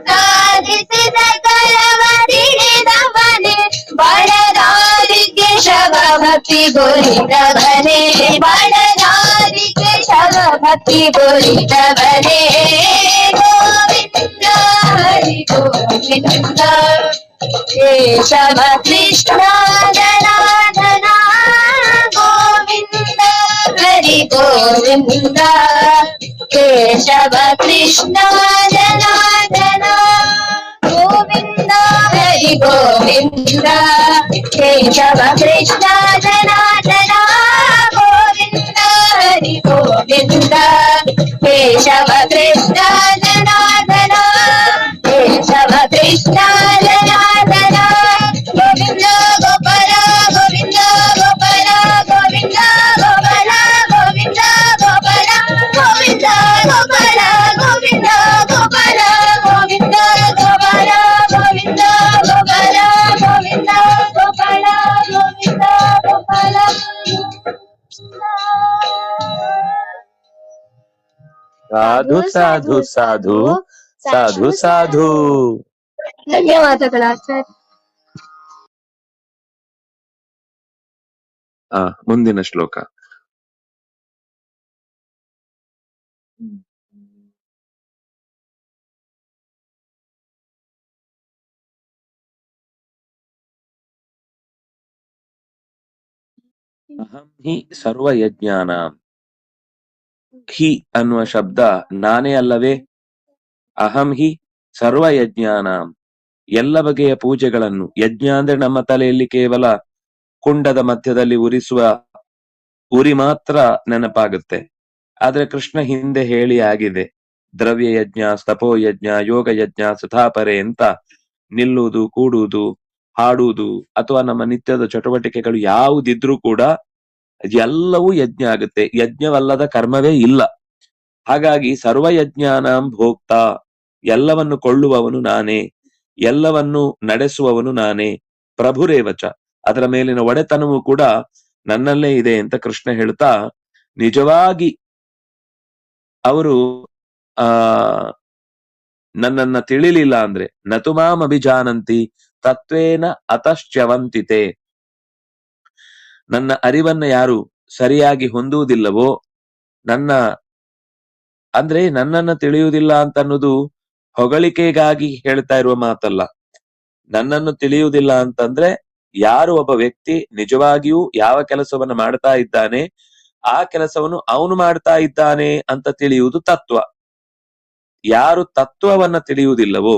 C: ಸಾಧಿಸಿ ಸಕಲವ ತಿಳಿದವನೆ ಬಡದಾರಿಗೆ ಶವ ಭಕ್ತಿ ಗೋರಿದವನೆ ಬಡದಾರಿಗೆ ಶವ ಭಕ್ತಿ ಗೋರಿದವನೆ ಗೋವಿಂದ ಹರಿ ಗೋವಿಂದ ಕೇಶವ ಕೃಷ್ಣ ಜನಾರ್ದನ ಗೋವಿಂದ ಹರಿ ಗೋವಿಂದ ಕೇಶವ ಕೃಷ್ಣ ಜನಾರ್ದನ ಗೋವಿಂದ ಹರಿ ಗೋವಿಂದ ಕೇಶವ ಕೃಷ್ಣ ಜನಾರ್ದನ ಗೋವಿಂದ ಹರಿ ಗೋವಿಂದ ಕೇಶವ ಕೃಷ್ಣ ಜನಾರ್ದನ ಕೇಶವ ಕೃಷ್ಣ ಜನಾರ್ದನ ಗೋವಿಂದ ಗೋಪಾಲ ಗೋವಿಂದ ಗೋಪಾಲ ಗೋವಿಂದ ಗೋಪಾಲ ಗೋವಿಂದ ಗೋಪಾಲ ಗೋವಿಂದ ಗೋಪಾಲ ಗೋವಿಂದ ಗೋಪಾಲ ಗೋವಿಂದ ಗೋಪಾಲ ಗೋವಿಂದ ಗೋಪಾಲ ಗೋವಿಂದ ಗೋಪಾಲ ಗೋವಿಂದ ಗೋಪಾಲ
A: ಸಾಧು ಸಾಧು ಸಾಧು ಸಾಧು ಸಾಧು.
C: ಧನ್ಯವಾದಗಳು ಆಚಾರ್ಯ.
A: ಮುಂದಿನ ಶ್ಲೋಕ. ಅಹಂ ಹಿ ಸರ್ವಯಜ್ಞಾನಾಂ ಹಿ ಅನ್ನುವ ಶಬ್ದ ನಾನೇ ಅಲ್ಲವೇ? ಅಹಂ ಹಿ ಸರ್ವಯಜ್ಞಾನಾಂ, ಎಲ್ಲ ಬಗೆಯ ಪೂಜೆಗಳನ್ನು, ಯಜ್ಞ ಅಂದ್ರೆ ನಮ್ಮ ತಲೆಯಲ್ಲಿ ಕೇವಲ ಕುಂಡದ ಮಧ್ಯದಲ್ಲಿ ಉರಿಸುವ ಉರಿ ಮಾತ್ರ ನೆನಪಾಗುತ್ತೆ. ಆದ್ರೆ ಕೃಷ್ಣ ಹಿಂದೆ ಹೇಳಿ ಆಗಿದೆ, ದ್ರವ್ಯ ಯಜ್ಞ, ತಪೋ ಯಜ್ಞ, ಯೋಗ ಯಜ್ಞ, ಸುಧಾಪರೆ ಅಂತ ನಿಲ್ಲುವುದು, ಕೂಡುವುದು, ಹಾಡುವುದು ಅಥವಾ ನಮ್ಮ ನಿತ್ಯದ ಚಟುವಟಿಕೆಗಳು ಯಾವುದಿದ್ರೂ ಕೂಡ ಎಲ್ಲವೂ ಯಜ್ಞ ಆಗುತ್ತೆ. ಯಜ್ಞವಲ್ಲದ ಕರ್ಮವೇ ಇಲ್ಲ. ಹಾಗಾಗಿ ಸರ್ವಯಜ್ಞಾನಾಂ ಭೋಕ್ತ, ಎಲ್ಲವನ್ನು ಕೊಳ್ಳುವವನು ನಾನೇ, ಎಲ್ಲವನ್ನು ನಡೆಸುವವನು ನಾನೇ. ಪ್ರಭುರೇವಚ, ಅದರ ಮೇಲಿನ ಒಡೆತನವೂ ಕೂಡ ನನ್ನಲ್ಲೇ ಇದೆ ಅಂತ ಕೃಷ್ಣ ಹೇಳ್ತಾ, ನಿಜವಾಗಿ ಅವರು ನನ್ನನ್ನ ತಿಳಿಲಿಲ್ಲ ಅಂದ್ರೆ ನತುಮಾಂ ಅಭಿಜಾನಂತಿ ತತ್ವೇನ ಅತಶ್ಚ್ಯವಂತಿತೆ, ನನ್ನ ಅರಿವನ್ನ ಯಾರು ಸರಿಯಾಗಿ ಹೊಂದುವುದಿಲ್ಲವೋ, ನನ್ನನ್ನ ತಿಳಿಯುವುದಿಲ್ಲ ಅಂತ ಅನ್ನೋದು ಹೊಗಳಿಕೆಗಾಗಿ ಹೇಳ್ತಾ ಇರುವ ಮಾತಲ್ಲ. ನನ್ನನ್ನು ತಿಳಿಯುವುದಿಲ್ಲ ಅಂತಂದ್ರೆ ಯಾರು ಒಬ್ಬ ವ್ಯಕ್ತಿ ನಿಜವಾಗಿಯೂ ಯಾವ ಕೆಲಸವನ್ನು ಮಾಡ್ತಾ ಇದ್ದಾನೆ ಆ ಕೆಲಸವನ್ನು ಅವನು ಮಾಡ್ತಾ ಇದ್ದಾನೆ ಅಂತ ತಿಳಿಯುವುದು ತತ್ವ. ಯಾರು ತತ್ವವನ್ನ ತಿಳಿಯುವುದಿಲ್ಲವೋ,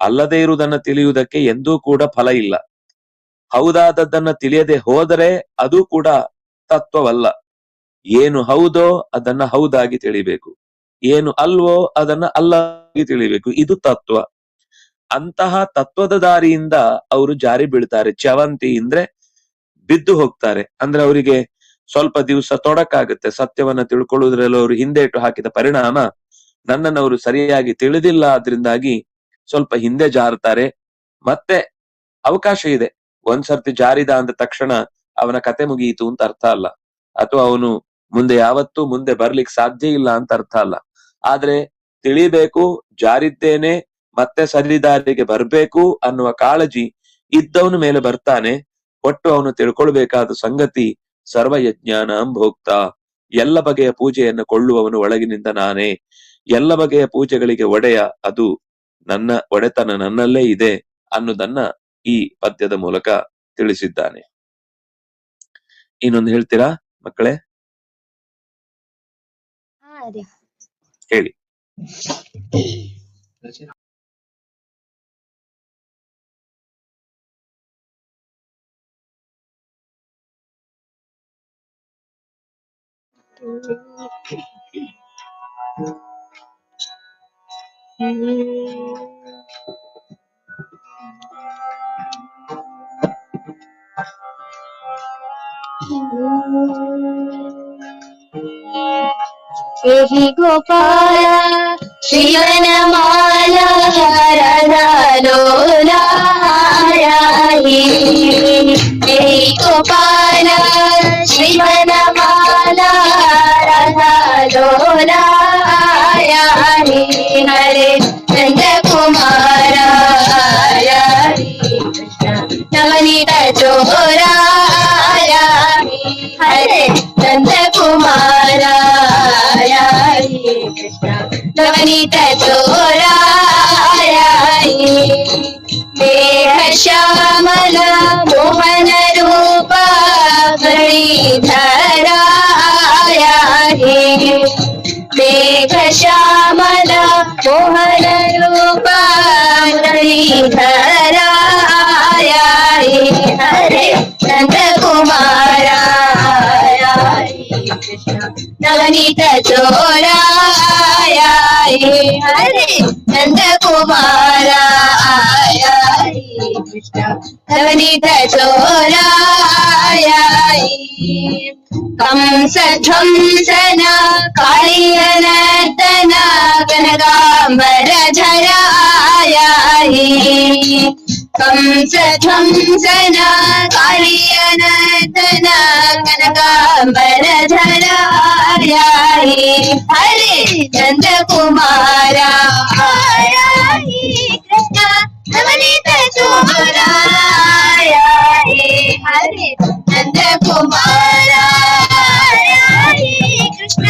A: ಅಲ್ಲದೇ ಇರುವುದನ್ನ ತಿಳಿಯುವುದಕ್ಕೆ ಎಂದೂ ಕೂಡ ಫಲ ಇಲ್ಲ. ಹೌದಾದದ್ದನ್ನ ತಿಳಿಯದೆ ಹೋದರೆ ಅದು ಕೂಡ ತತ್ವವಲ್ಲ. ಏನು ಹೌದೋ ಅದನ್ನ ಹೌದಾಗಿ ತಿಳಿಬೇಕು, ಏನು ಅಲ್ವೋ ಅದನ್ನ ಅಲ್ಲಾಗಿ ತಿಳಿಬೇಕು, ಇದು ತತ್ವ. ಅಂತಹ ತತ್ವದ ದಾರಿಯಿಂದ ಅವರು ಜಾರಿ ಬೀಳ್ತಾರೆ. ಚ್ಯವಂತಿ ಅಂದ್ರೆ ಬಿದ್ದು ಹೋಗ್ತಾರೆ. ಅಂದ್ರೆ ಅವರಿಗೆ ಸ್ವಲ್ಪ ದಿವಸ ತೊಡಕಾಗುತ್ತೆ. ಸತ್ಯವನ್ನ ತಿಳ್ಕೊಳ್ಳುವುದ್ರಲ್ಲಿ ಅವರು ಹಿಂದೇಟು ಹಾಕಿದ ಪರಿಣಾಮ ನನ್ನನ್ನು ಅವರು ಸರಿಯಾಗಿ ತಿಳಿದಿಲ್ಲ, ಅದರಿಂದಾಗಿ ಸ್ವಲ್ಪ ಹಿಂದೆ ಜಾರ್ತಾರೆ. ಮತ್ತೆ ಅವಕಾಶ ಇದೆ, ಒಂದ್ಸರ್ತಿ ಜಾರಿದ ಅಂದ ತಕ್ಷಣ ಅವನ ಕತೆ ಮುಗಿಯಿತು ಅಂತ ಅರ್ಥ ಅಲ್ಲ, ಅಥವಾ ಅವನು ಮುಂದೆ ಯಾವತ್ತೂ ಮುಂದೆ ಬರ್ಲಿಕ್ಕೆ ಸಾಧ್ಯ ಇಲ್ಲ ಅಂತ ಅರ್ಥ ಅಲ್ಲ. ಆದ್ರೆ ತಿಳಿಬೇಕು, ಜಾರಿದ್ದೇನೆ, ಮತ್ತೆ ಸರಿದಾರಿಗೆ ಬರ್ಬೇಕು ಅನ್ನುವ ಕಾಳಜಿ ಇದ್ದವನ ಮೇಲೆ ಬರ್ತಾನೆ. ಒಟ್ಟು ಅವನು ತಿಳ್ಕೊಳ್ಬೇಕಾದ ಸಂಗತಿ ಸರ್ವಯಜ್ಞಾನಾಂ ಭೋಕ್ತ, ಎಲ್ಲ ಬಗೆಯ ಪೂಜೆಯನ್ನು ಕೊಳ್ಳುವವನು ಒಳಗಿನಿಂದ ನಾನೇ, ಎಲ್ಲ ಬಗೆಯ ಪೂಜೆಗಳಿಗೆ ಒಡೆಯ, ಅದು ನನ್ನ ಒಡೆತನ ನನ್ನಲ್ಲೇ ಇದೆ ಅನ್ನೋದನ್ನ ಈ ಪದ್ಯದ ಮೂಲಕ ತಿಳಿಸಿದ್ದಾನೆ. ಇನ್ನೊಂದು ಹೇಳ್ತೀರಾ ಮಕ್ಕಳೇ? ಹೇಳಿ.
C: एहि गोपाल श्रीवन माला राधालोला एहि गोपाल श्रीवन माला राधालोला हरे नंद कुमार नवनीत चोरा हरे नंद कुमार नवनीत चोरा देह श्यामल मोहन रूप धरा देह श्यामल मोहन रूप धरा हरे नंद कुमार नवनीत चोरा हरे नंद कुमार नवनीत चोरा कंस ध्वंसन कालियनर्तन कनकांबर धरा कंस ध्वंसन कालियनर्तन कनकांबर धरा हरे नंद कुमार कृष्ण नवनीत चोरा हरे नंद कुमार कृष्ण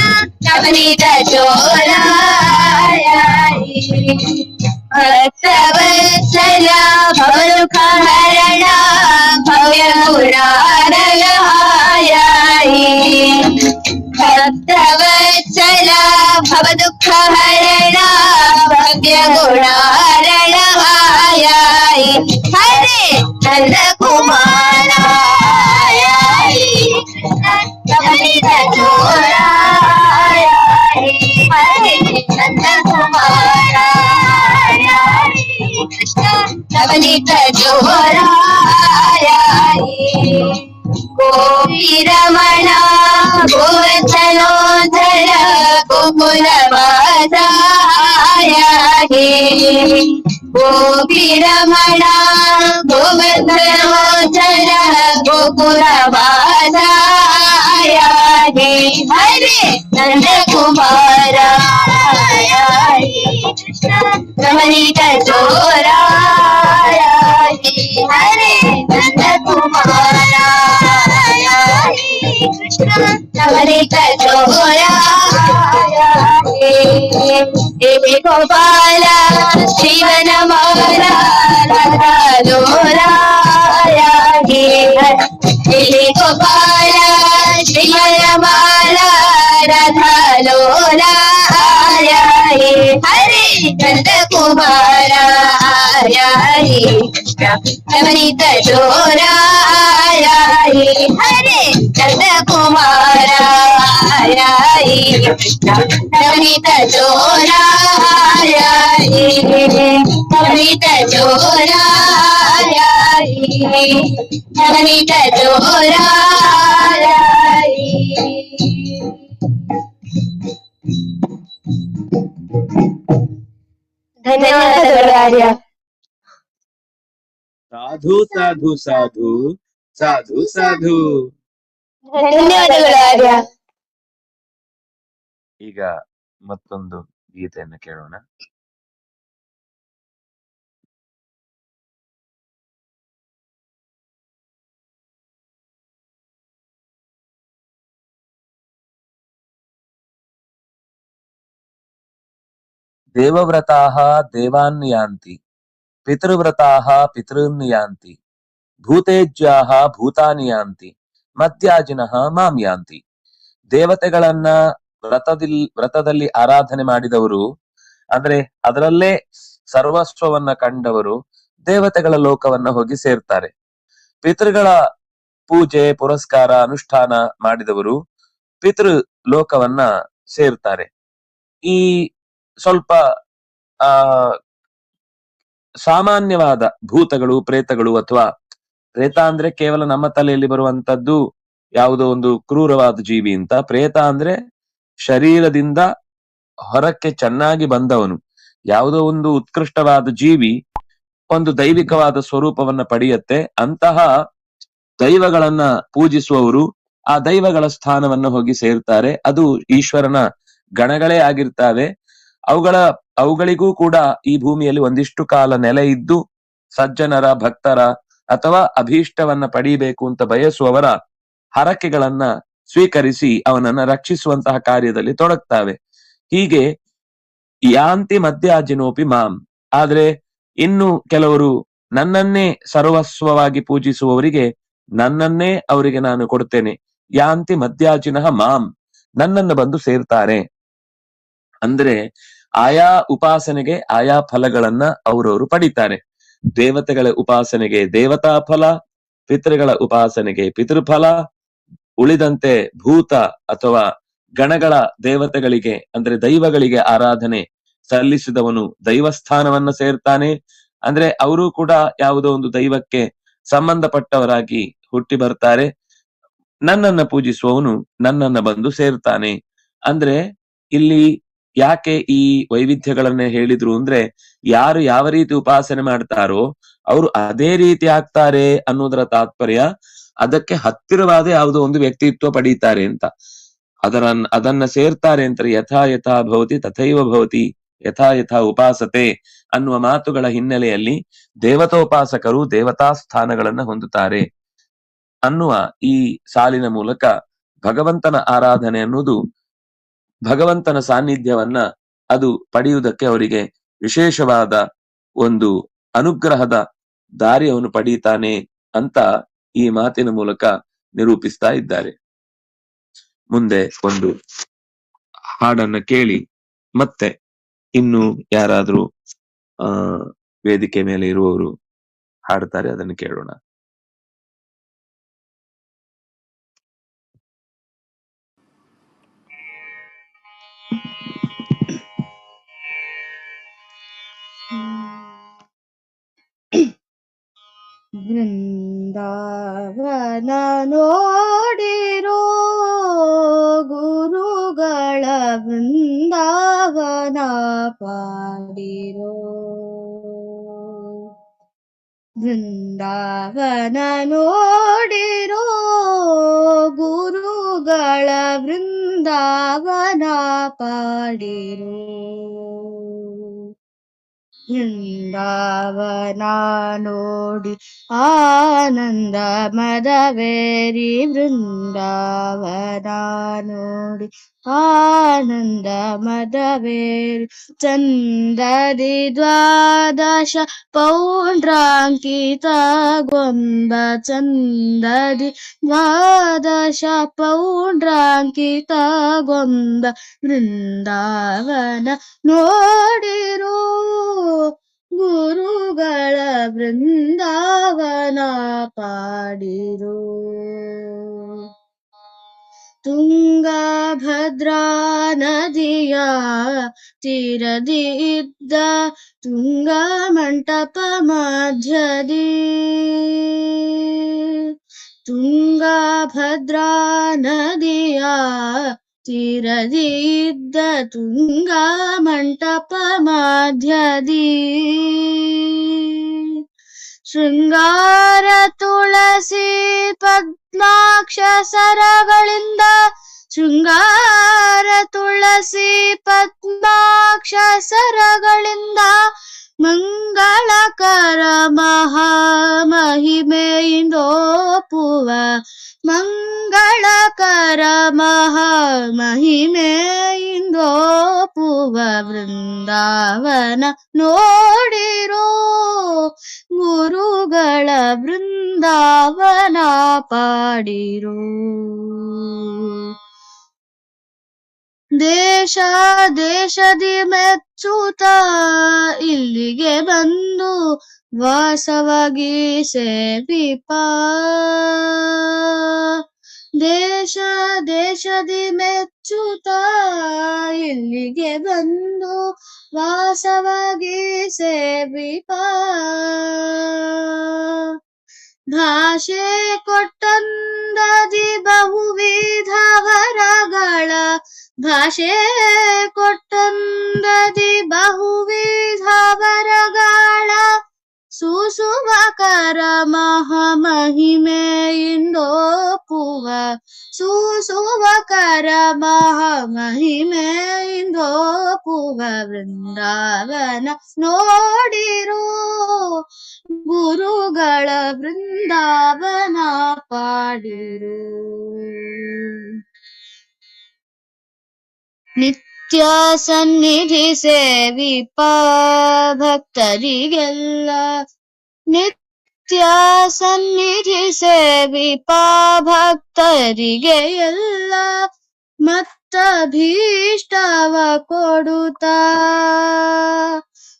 C: नवनीत चोरा भक्तवत्सल भवदुःखहरण भव्य मुरारय भक्तवत्सल ಭವ ದುಃಖ ಹರಣ ಭವ್ಯ ಗುಣಾರಣ ಆಯಾಯಿ ಹರೇ ನಂದ ಕುಮಾರ ಆಯಾಯಿ ನವನೀತ ಚೋರ ಆಯಾಯಿ ಹರೇ ನಂದ ಕುಮಾರ ಆಯಾಯಿ ಕೃಷ್ಣ ನವನೀತ ಚೋರ ಆಯಾಯಿ ಗೋಪಿ ರಮಣ ಗೋವರ್ಧನೋಧರ ಗೋಕುಲ ವಾಸಾಯಾಗಿ ಗೋಪಿ ರಮಣ ಗೋವರ್ಧನೋಧರ ಗೋಕುಲ ವಾಸಾಯಾಗಿ ಹರೇ ನಂದ ಕುಮಾರ ಕೃಷ್ಣ ರಮಣೀತ ಚೋರ ಹರೇ ನಂದ ಕುಮಾರ ಕೃಷ್ಣ ನವನೀತ ಚೋರ ಹೇ ಗೋಪಾಲ ಶಿವನ ಮಾಲ ಹೇ ಗೋಪಾಲ ಶಿವನ ಮಾಲ ರಾಧಾಲೋಲ ಹರೇ ನಂದ ಕುಮಾರ ಕೃಷ್ಣ ನವನೀತ ಚೋರ ಹರೇ ನಂದ ಕುಮಾರ ಕೃಷ್ಣ ನವನೀತ ಚೋರ ನವನೀತ ಚೋರ ನವನೀತ ಚೋರ ಧನ್ಯವಾದಗಳು ಆರ್ಯ.
A: ಸಾಧು ಸಾಧು ಸಾಧು ಸಾಧು ಸಾಧು.
C: ಧನ್ಯವಾದಗಳು ಆರ್ಯ.
A: ಈಗ ಮತ್ತೊಂದು ಗೀತೆಯನ್ನು ಕೇಳೋಣ. ದೇವವ್ರತಾಃ ದೇವಾನ್ ಯಾಂತಿ ಪಿತೃವ್ರತಾಃ ಪಿತॄನ್ ಯಾಂತಿ ಭೂತೇಜ್ಯಾಃ ಭೂತಾನಿ ಯಾಂತಿ ಮದ್ಯಾಜಿನಃ ಮಾಂ ಯಾಂತಿ. ದೇವತೆಗಳನ್ನ ವ್ರತದಲ್ಲಿ ಆರಾಧನೆ ಮಾಡಿದವರು ಅಂದ್ರೆ ಅದರಲ್ಲೇ ಸರ್ವಸ್ವವನ್ನ ಕಂಡವರು ದೇವತೆಗಳ ಲೋಕವನ್ನ ಹೋಗಿ ಸೇರ್ತಾರೆ. ಪಿತೃಗಳ ಪೂಜೆ ಪುರಸ್ಕಾರ ಅನುಷ್ಠಾನ ಮಾಡಿದವರು ಪಿತೃ ಲೋಕವನ್ನ ಸೇರ್ತಾರೆ. ಈ ಸ್ವಲ್ಪ ಆ ಸಾಮಾನ್ಯವಾದ ಭೂತಗಳು ಪ್ರೇತಗಳು, ಅಥವಾ ಪ್ರೇತ ಅಂದ್ರೆ ಕೇವಲ ನಮ್ಮ ತಲೆಯಲ್ಲಿ ಬರುವಂತದ್ದು ಯಾವುದೋ ಒಂದು ಕ್ರೂರವಾದ ಜೀವಿ ಅಂತ. ಪ್ರೇತ ಅಂದ್ರೆ ಶರೀರದಿಂದ ಹೊರಕ್ಕೆ ಚೆನ್ನಾಗಿ ಬಂದವನು. ಯಾವುದೋ ಒಂದು ಉತ್ಕೃಷ್ಟವಾದ ಜೀವಿ ಒಂದು ದೈವಿಕವಾದ ಸ್ವರೂಪವನ್ನ ಪಡೆಯತ್ತೆ. ಅಂತಹ ದೈವಗಳನ್ನ ಪೂಜಿಸುವವರು ಆ ದೈವಗಳ ಸ್ಥಾನವನ್ನ ಹೋಗಿ ಸೇರ್ತಾರೆ. ಅದು ಈಶ್ವರನ ಗಣಗಳೇ ಆಗಿರ್ತಾವೆ. ಅವುಗಳಿಗೂ ಕೂಡ ಈ ಭೂಮಿಯಲ್ಲಿ ಒಂದಿಷ್ಟು ಕಾಲ ನೆಲೆ ಇದ್ದು ಸಜ್ಜನರ ಭಕ್ತರ ಅಥವಾ ಅಭೀಷ್ಟವನ್ನ ಪಡೀಬೇಕು ಅಂತ ಬಯಸುವವರ ಹರಕೆಗಳನ್ನ ಸ್ವೀಕರಿಸಿ ಅವನನ್ನ ರಕ್ಷಿಸುವಂತಹ ಕಾರ್ಯದಲ್ಲಿ ತೊಡಗ್ತಾವೆ. ಹೀಗೆ ಯಾಂತಿ ಮಧ್ಯಾಜಿನೋಪಿ ಮಾಂ. ಆದ್ರೆ ಇನ್ನು ಕೆಲವರು ನನ್ನನ್ನೇ ಸರ್ವಸ್ವವಾಗಿ ಪೂಜಿಸುವವರಿಗೆ ನನ್ನನ್ನೇ ಅವರಿಗೆ ನಾನು ಕೊಡ್ತೇನೆ. ಯಾಂತಿ ಮಧ್ಯಾಜಿನಃ ಮಾಂ, ನನ್ನನ್ನು ಬಂದು ಸೇರ್ತಾರೆ. ಅಂದ್ರೆ ಆಯಾ ಉಪಾಸನೆಗೆ ಆಯಾ ಫಲಗಳನ್ನ ಅವರವರು ಪಡಿತಾರೆ. ದೇವತೆಗಳ ಉಪಾಸನೆಗೆ ದೇವತಾ ಫಲ, ಪಿತೃಗಳ ಉಪಾಸನೆಗೆ ಪಿತೃಫಲ, ಉಳಿದಂತೆ ಭೂತ ಅಥವಾ ಗಣಗಳ ದೇವತೆಗಳಿಗೆ ಅಂದ್ರೆ ದೈವಗಳಿಗೆ ಆರಾಧನೆ ಸಲ್ಲಿಸಿದವನು ದೈವಸ್ಥಾನವನ್ನ ಸೇರ್ತಾನೆ. ಅಂದ್ರೆ ಅವರು ಕೂಡ ಯಾವುದೋ ಒಂದು ದೈವಕ್ಕೆ ಸಂಬಂಧಪಟ್ಟವರಾಗಿ ಹುಟ್ಟಿ ಬರ್ತಾರೆ. ನನ್ನನ್ನ ಪೂಜಿಸುವವನು ನನ್ನನ್ನ ಬಂದು ಸೇರ್ತಾನೆ. ಅಂದ್ರೆ ಇಲ್ಲಿ ಯಾಕೆ ಈ ವೈವಿಧ್ಯಗಳನ್ನ ಹೇಳಿದ್ರು ಅಂದ್ರೆ, ಯಾರು ಯಾವ ರೀತಿ ಉಪಾಸನೆ ಮಾಡ್ತಾರೋ ಅವರು ಅದೇ ರೀತಿ ಆಗ್ತಾರೆ ಅನ್ನೋದರ ತಾತ್ಪರ್ಯ. ಅದಕ್ಕೆ ಹತ್ತಿರವಾದ ಯಾವುದೋ ಒಂದು ವ್ಯಕ್ತಿತ್ವ ಪಡೀತಾರೆ ಅಂತ. ಅದನ್ನ ಸೇರ್ತಾರೆ ಅಂತ ಯಥಾ ಯಥಾ ಭವತಿ ತಥೈವ ಭವತಿ ಯಥಾ ಯಥಾ ಉಪಾಸತೆ ಅನ್ನುವ ಮಾತುಗಳ ಹಿನ್ನೆಲೆಯಲ್ಲಿ ದೇವತೋಪಾಸಕರು ದೇವತಾ ಸ್ಥಾನಗಳನ್ನ ಹೊಂದುತ್ತಾರೆ ಅನ್ನುವ ಈ ಸಾಲಿನ ಮೂಲಕ ಭಗವಂತನ ಆರಾಧನೆ ಅನ್ನುವುದು ಭಗವಂತನ ಸಾನ್ನಿಧ್ಯವನ್ನ ಅದು ಪಡೆಯುವುದಕ್ಕೆ ಅವರಿಗೆ ವಿಶೇಷವಾದ ಒಂದು ಅನುಗ್ರಹದ ದಾರಿಯನ್ನು ಪಡೀತಾನೆ ಅಂತ ಈ ಮಾತಿನ ಮೂಲಕ ನಿರೂಪಿಸ್ತಾ ಇದ್ದಾರೆ. ಮುಂದೆ ಒಂದು ಹಾಡನ್ನ ಕೇಳಿ ಮತ್ತೆ ಇನ್ನು ಯಾರಾದ್ರೂ ವೇದಿಕೆ ಮೇಲೆ ಇರುವವರು ಹಾಡ್ತಾರೆ, ಅದನ್ನು ಕೇಳೋಣ.
B: ವೃಂದಾವನ ನೋಡಿರೋ ಗುರುಗಳ ವೃಂದಾವನ ಪಾಡಿರೋ. ವೃಂದಾವನ ನೋಡಿರೋ ಗುರುಗಳ ವೃಂದಾವನ ಪಾಡಿರೋ. ವೃಂದಾವನ ನೋಡಿ ಆನಂದ ಮದವೇರಿ. ವೃಂದಾವನ ನೋಡಿ ಆನಂದ ಮದವೇರಿ. ಚಂದದಿ ದ್ವಾದಶ ಪೌಂಡ್ರಾಂಕಿತ ಗೊಂಬ. ಚಂದದಿ ದ್ವಾದಶ ಪೌಂಡ್ರಾಂಕಿತ ಗೊಂಬ. ವೃಂದಾವನ ನೋಡಿರೋ ಗುರುಗಳ ವೃಂದಾವನ ಪಾಡಿರೋ. ತುಂಗಭದ್ರಾ ನದಿಯ ತೀರದಿ ಇದ್ದ ತುಂಗ ಮಂಟಪ ಮಧ್ಯದಿ. ತುಂಗಭದ್ರಾ ನದಿಯ ತೀರದಿ ಇದ್ದ ತುಂಗ ಮಂಟಪ ಮಧ್ಯದಿ. ಶೃಂಗಾರ ತುಳಸಿ ಪದ್ಮಾಕ್ಷ ಸರಗಳಿಂದ. ಶೃಂಗಾರ ತುಳಸಿ ಪದ್ಮಾಕ್ಷ ಸರಗಳಿಂದ. ಮಂಗಳಕರ ಮಹಾಮಹಿಮೆಯಿಂದೋಪುವ. ಮಂಗಳಕರ ಮಹಾಮಹಿಮೆಯಿಂದೋಪುವ. ವೃಂದಾವನ ನೋಡಿರೋ ಗುರುಗಳ ವೃಂದಾವನ ಪಾಡಿರೋ. ದೇಶ ದೇಶದಿ ಮೆಚ್ಚುತ್ತ ಇಲ್ಲಿಗೆ ಬಂದು ವಾಸವಾಗಿ ಸೇವಿಪ. ದೇಶ ದೇಶದಿ ಮೆಚ್ಚುತ್ತ ಇಲ್ಲಿಗೆ ಬಂದು ವಾಸವಾಗಿ ಸೇವಿಪ. ಭಾಷೆ ಕೊಟ್ಟಂದದಿ ಬಹುವಿಧ ವರಗಳ. ಭಾಷೆ ಕೊಟ್ಟಂದದಿ ಬಹುವಿಧ ವರಗಳ. ಸುಸುಮಕರ ಮಹಾಮಹಿಮೆಯಿಂದೋಪುವ. ಸುಸುಮಕರ ಮಹಾಮಹಿಮೆಯಿಂದೋಪುವ. ವೃಂದಾವನ ನೋಡಿರೋ ಗುರುಗಳ ವೃಂದಾವನ ಪಾಡಿರೋ. ನಿತ್ಯ ಸನ್ನಿಧಿ ಸೇವಿಪ ಭಕ್ತರಿಗೆಲ್ಲ. ನಿತ್ಯ ಸನ್ನಿಧಿ ಸೇವಿಪ ಭಕ್ತರಿಗೆ ಎಲ್ಲ. ಮತ್ತ ಭೀಷ್ಟವ ಕೊಡುತ್ತಾ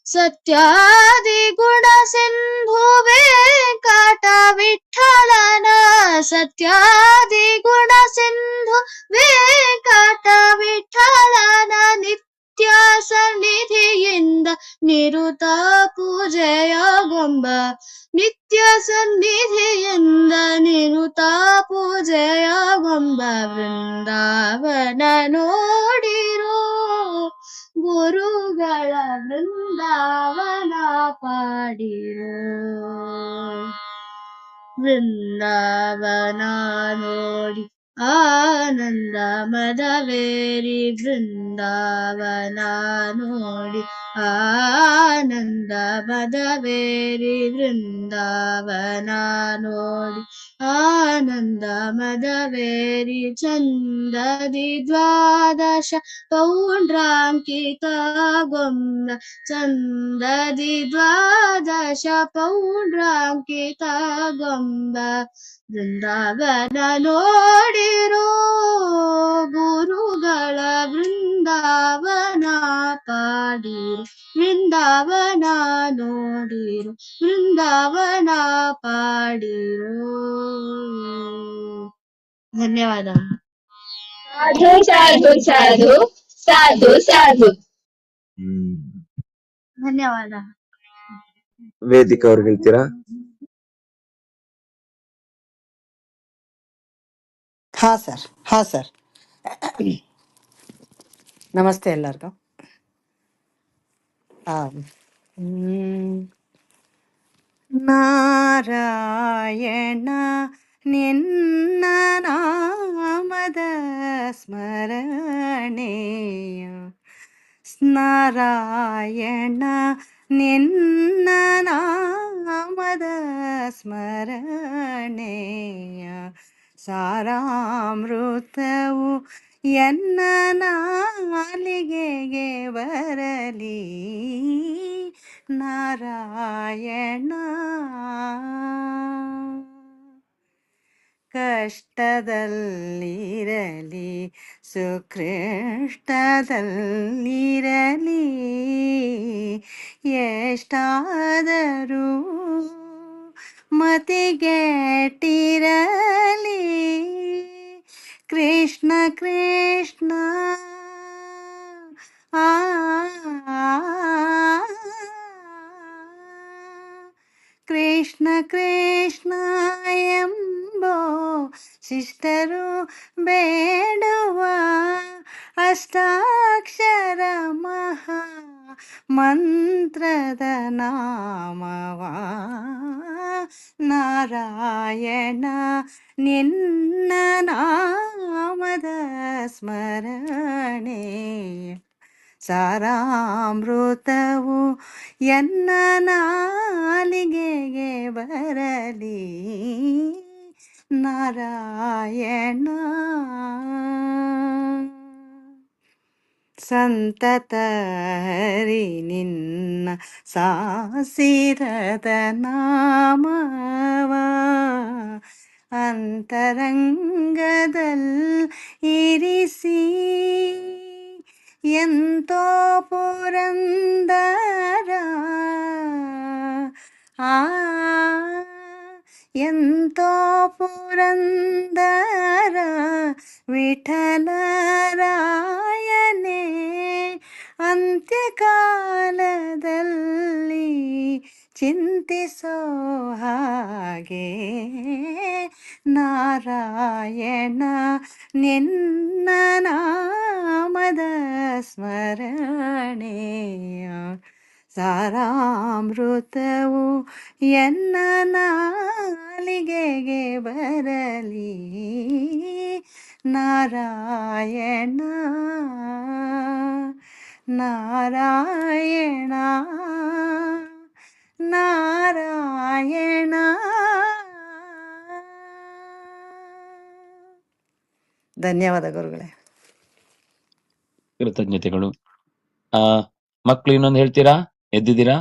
B: ಸತ್ಯಾದಿ ಗುಣ ಸಿಂಧು ವೆಂಕಟ ವಿಠಲನ. ಸತ್ಯಾದಿ ಗುಣ ಸಿಂಧು ವೆಂಕಟ ವಿಠಲನ. ನಿತ್ಯ ಸನ್ನಿಧಿಯಿಂದ ನಿರುತ ಪೂಜೆಯ ಗೊಂಬ. ನಿತ್ಯ ಸನ್ನಿಧಿಯಿಂದ ನಿರುತ ಪೂಜೆಯ ಗೊಂಬ. ವೃಂದಾವನ ನೋಡಿರೋ ಗುರುಗಳ ವೃಂದಾವನ ಪಾಡಿರೋ. ವೃಂದಾವನ ನೋಡಿ ಆನಂದ ಮದವೇರಿ. ವೃಂದಾವನ ನೋಡಿ ಆನಂದ ಮದವೇರಿ ವೃಂದಾವನ ನೋಡಿ ಆನಂದ ಮದವೇರಿ ಚಂದದಿ ದ್ವಾದಶ ಪೌಂಡ್ರಾಂಕಿತ ಗೊಂದ ಚಂದದಿ ದ್ವಾದಶ ಪೌಂಡ್ರಾಂಕಿತ ಗೊಂದ ವೃಂದಾವನ ನೋಡಿರೋ ಗುರುಗಳ ವೃಂದಾವನ ಪಾಡಿರು ವೃಂದಾವನ ನೋಡಿರು ವೃಂದಾವನ ಪಾಡಿರು. ಧನ್ಯವಾದ.
C: ಸಾಧು ಸಾಧು ಸಾಧು ಸಾಧು ಸಾಧು.
B: ಧನ್ಯವಾದ.
A: ವೇದಿಕಾ ಅವ್ರಿಗೆ ಹೇಳ್ತೀರಾ?
D: ಹಾ ಸರ್ ನಮಸ್ತೆ ಎಲ್ಲರಿಗೂ. ನಾರಾಯಣ ನಿನ್ನ ನಾಮದ ಸ್ಮರಣೆಯ ನಾರಾಯಣ ನಿನ್ನ ನಾಮದ ಸ್ಮರಣೆಯ ಸಾರಾಮೃತವು ಎನ್ನ ನಾಲಿಗೆಗೆ ಬರಲಿ ನಾರಾಯಣ. ಕಷ್ಟದಲ್ಲಿರಲಿ ಸುಕೃಷ್ಟದಲ್ಲಿರಲಿ ಎಷ್ಟಾದರೂ ಮತಿಗೆಟ್ಟಿರಲಿ ಕೃಷ್ಣ ಕೃಷ್ಣ ಆ ಕೃಷ್ಣ ಕೃಷ್ಣ ಎಂಬೋ ಶಿಷ್ಟರು ಬೇಡುವ ಅಷ್ಟಾಕ್ಷರ ಮಹಾ ಮಂತ್ರದ ನಾಮವ ನಾರಾಯಣ ನಿನ್ನ ನಾಮದ ಸ್ಮರಣೆ ಸಾರಾಮೃತವು ಎನ್ನ ನಾಲಿಗೆಗೆ ಬರಲಿ ನಾರಾಯಣ. ಸಂತತ ಹರಿ ನಿನ್ನ ಸಾಸಿರದ ನಾಮವ ಅಂತರಂಗದಲ್ಲಿ ಇರಿಸಿ ಎಂತೋ ಪುರಂದರ ಎಂತೋ ಪುರಂದರ ವಿಠಲರಾಯನೇ ಅಂತ್ಯಕಾಲದಲ್ಲಿ ಚಿಂತಿಸೋ ಹಾಗೆ ನಾರಾಯಣ ನಿನ್ನ ನಾಮದ ಸ್ಮರಣೆಯ ಸಾರಾಮೃತವು ಎನ್ನ ನಾಲಿಗೆಗೆ ಬರಲಿ ನಾರಾಯಣ ನಾರಾಯಣ ನಾರಾಯಣ. ಧನ್ಯವಾದ ಗುರುಗಳೇ.
A: ಕೃತಜ್ಞತೆಗಳು. ಮಕ್ಳು ಇನ್ನೊಂದು ಹೇಳ್ತೀರಾ? ಎದ್ದಿದ್ದೀರಾ?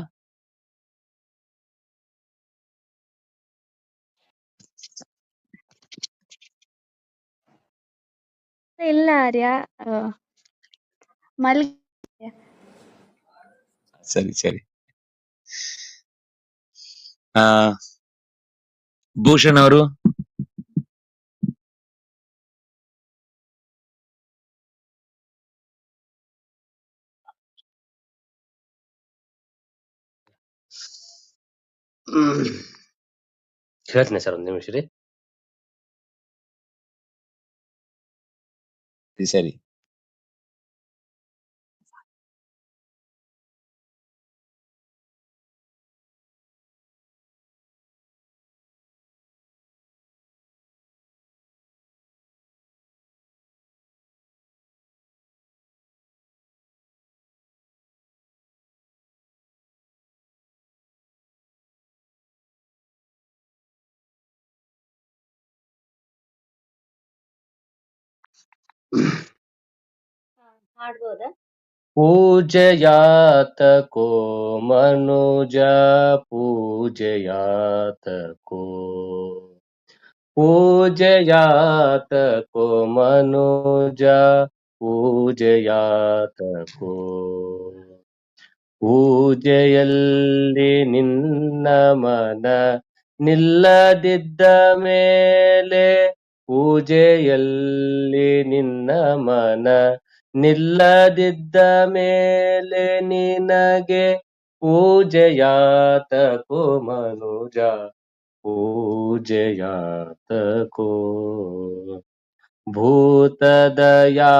B: ಇಲ್ಲ ಆರ್ಯ
A: ಸರಿ ಸರಿ. ಭೂಷಣ್ ಅವರು
E: ಹೇಳ್ತೀನಿ ಸರ್, ಒಂದು ನಿಮಿಷ ರೀ.
A: ಸರಿ.
B: ಮಾಡ್ಬೋದಾ?
E: पूजयात को मनुज पूजयात को पूजयात को मनुज पूजयात को ಪೂಜೆಯಲ್ಲಿ ನಿನ್ನ ಮನ ನಿಲ್ಲದಿದ್ದ ಮೇಲೆ ಪೂಜೆಯಲ್ಲಿ ನಿನ್ನ ಮನ ನಿಲ್ಲದಿದ್ದ ಮೇಲೆ ನಿನಗೆ ಪೂಜೆಯಾತಕೋ ಮನುಜ ಪೂಜೆಯಾತಕೋ ಭೂತದಯಾ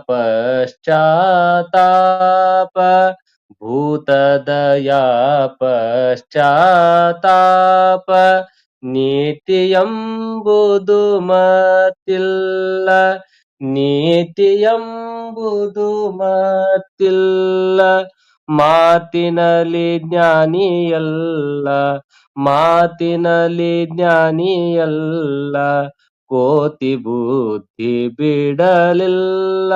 E: ಪಶ್ಚಾತ್ತಾಪ ಭೂತದಯಾ ಪಶ್ಚಾತ್ತಾಪ ನೀತಿಯಂಬುದು ಮತ್ತಿಲ್ಲ ನೀತಿಯಂಬುದು ಮತ್ತಿಲ್ಲ ಮಾತಿನಲ್ಲಿ ಜ್ಞಾನಿಯಲ್ಲ ಮಾತಿನಲ್ಲಿ ಜ್ಞಾನಿಯಲ್ಲ ಕೋತಿ ಬುದ್ಧಿ ಬಿಡಲಿಲ್ಲ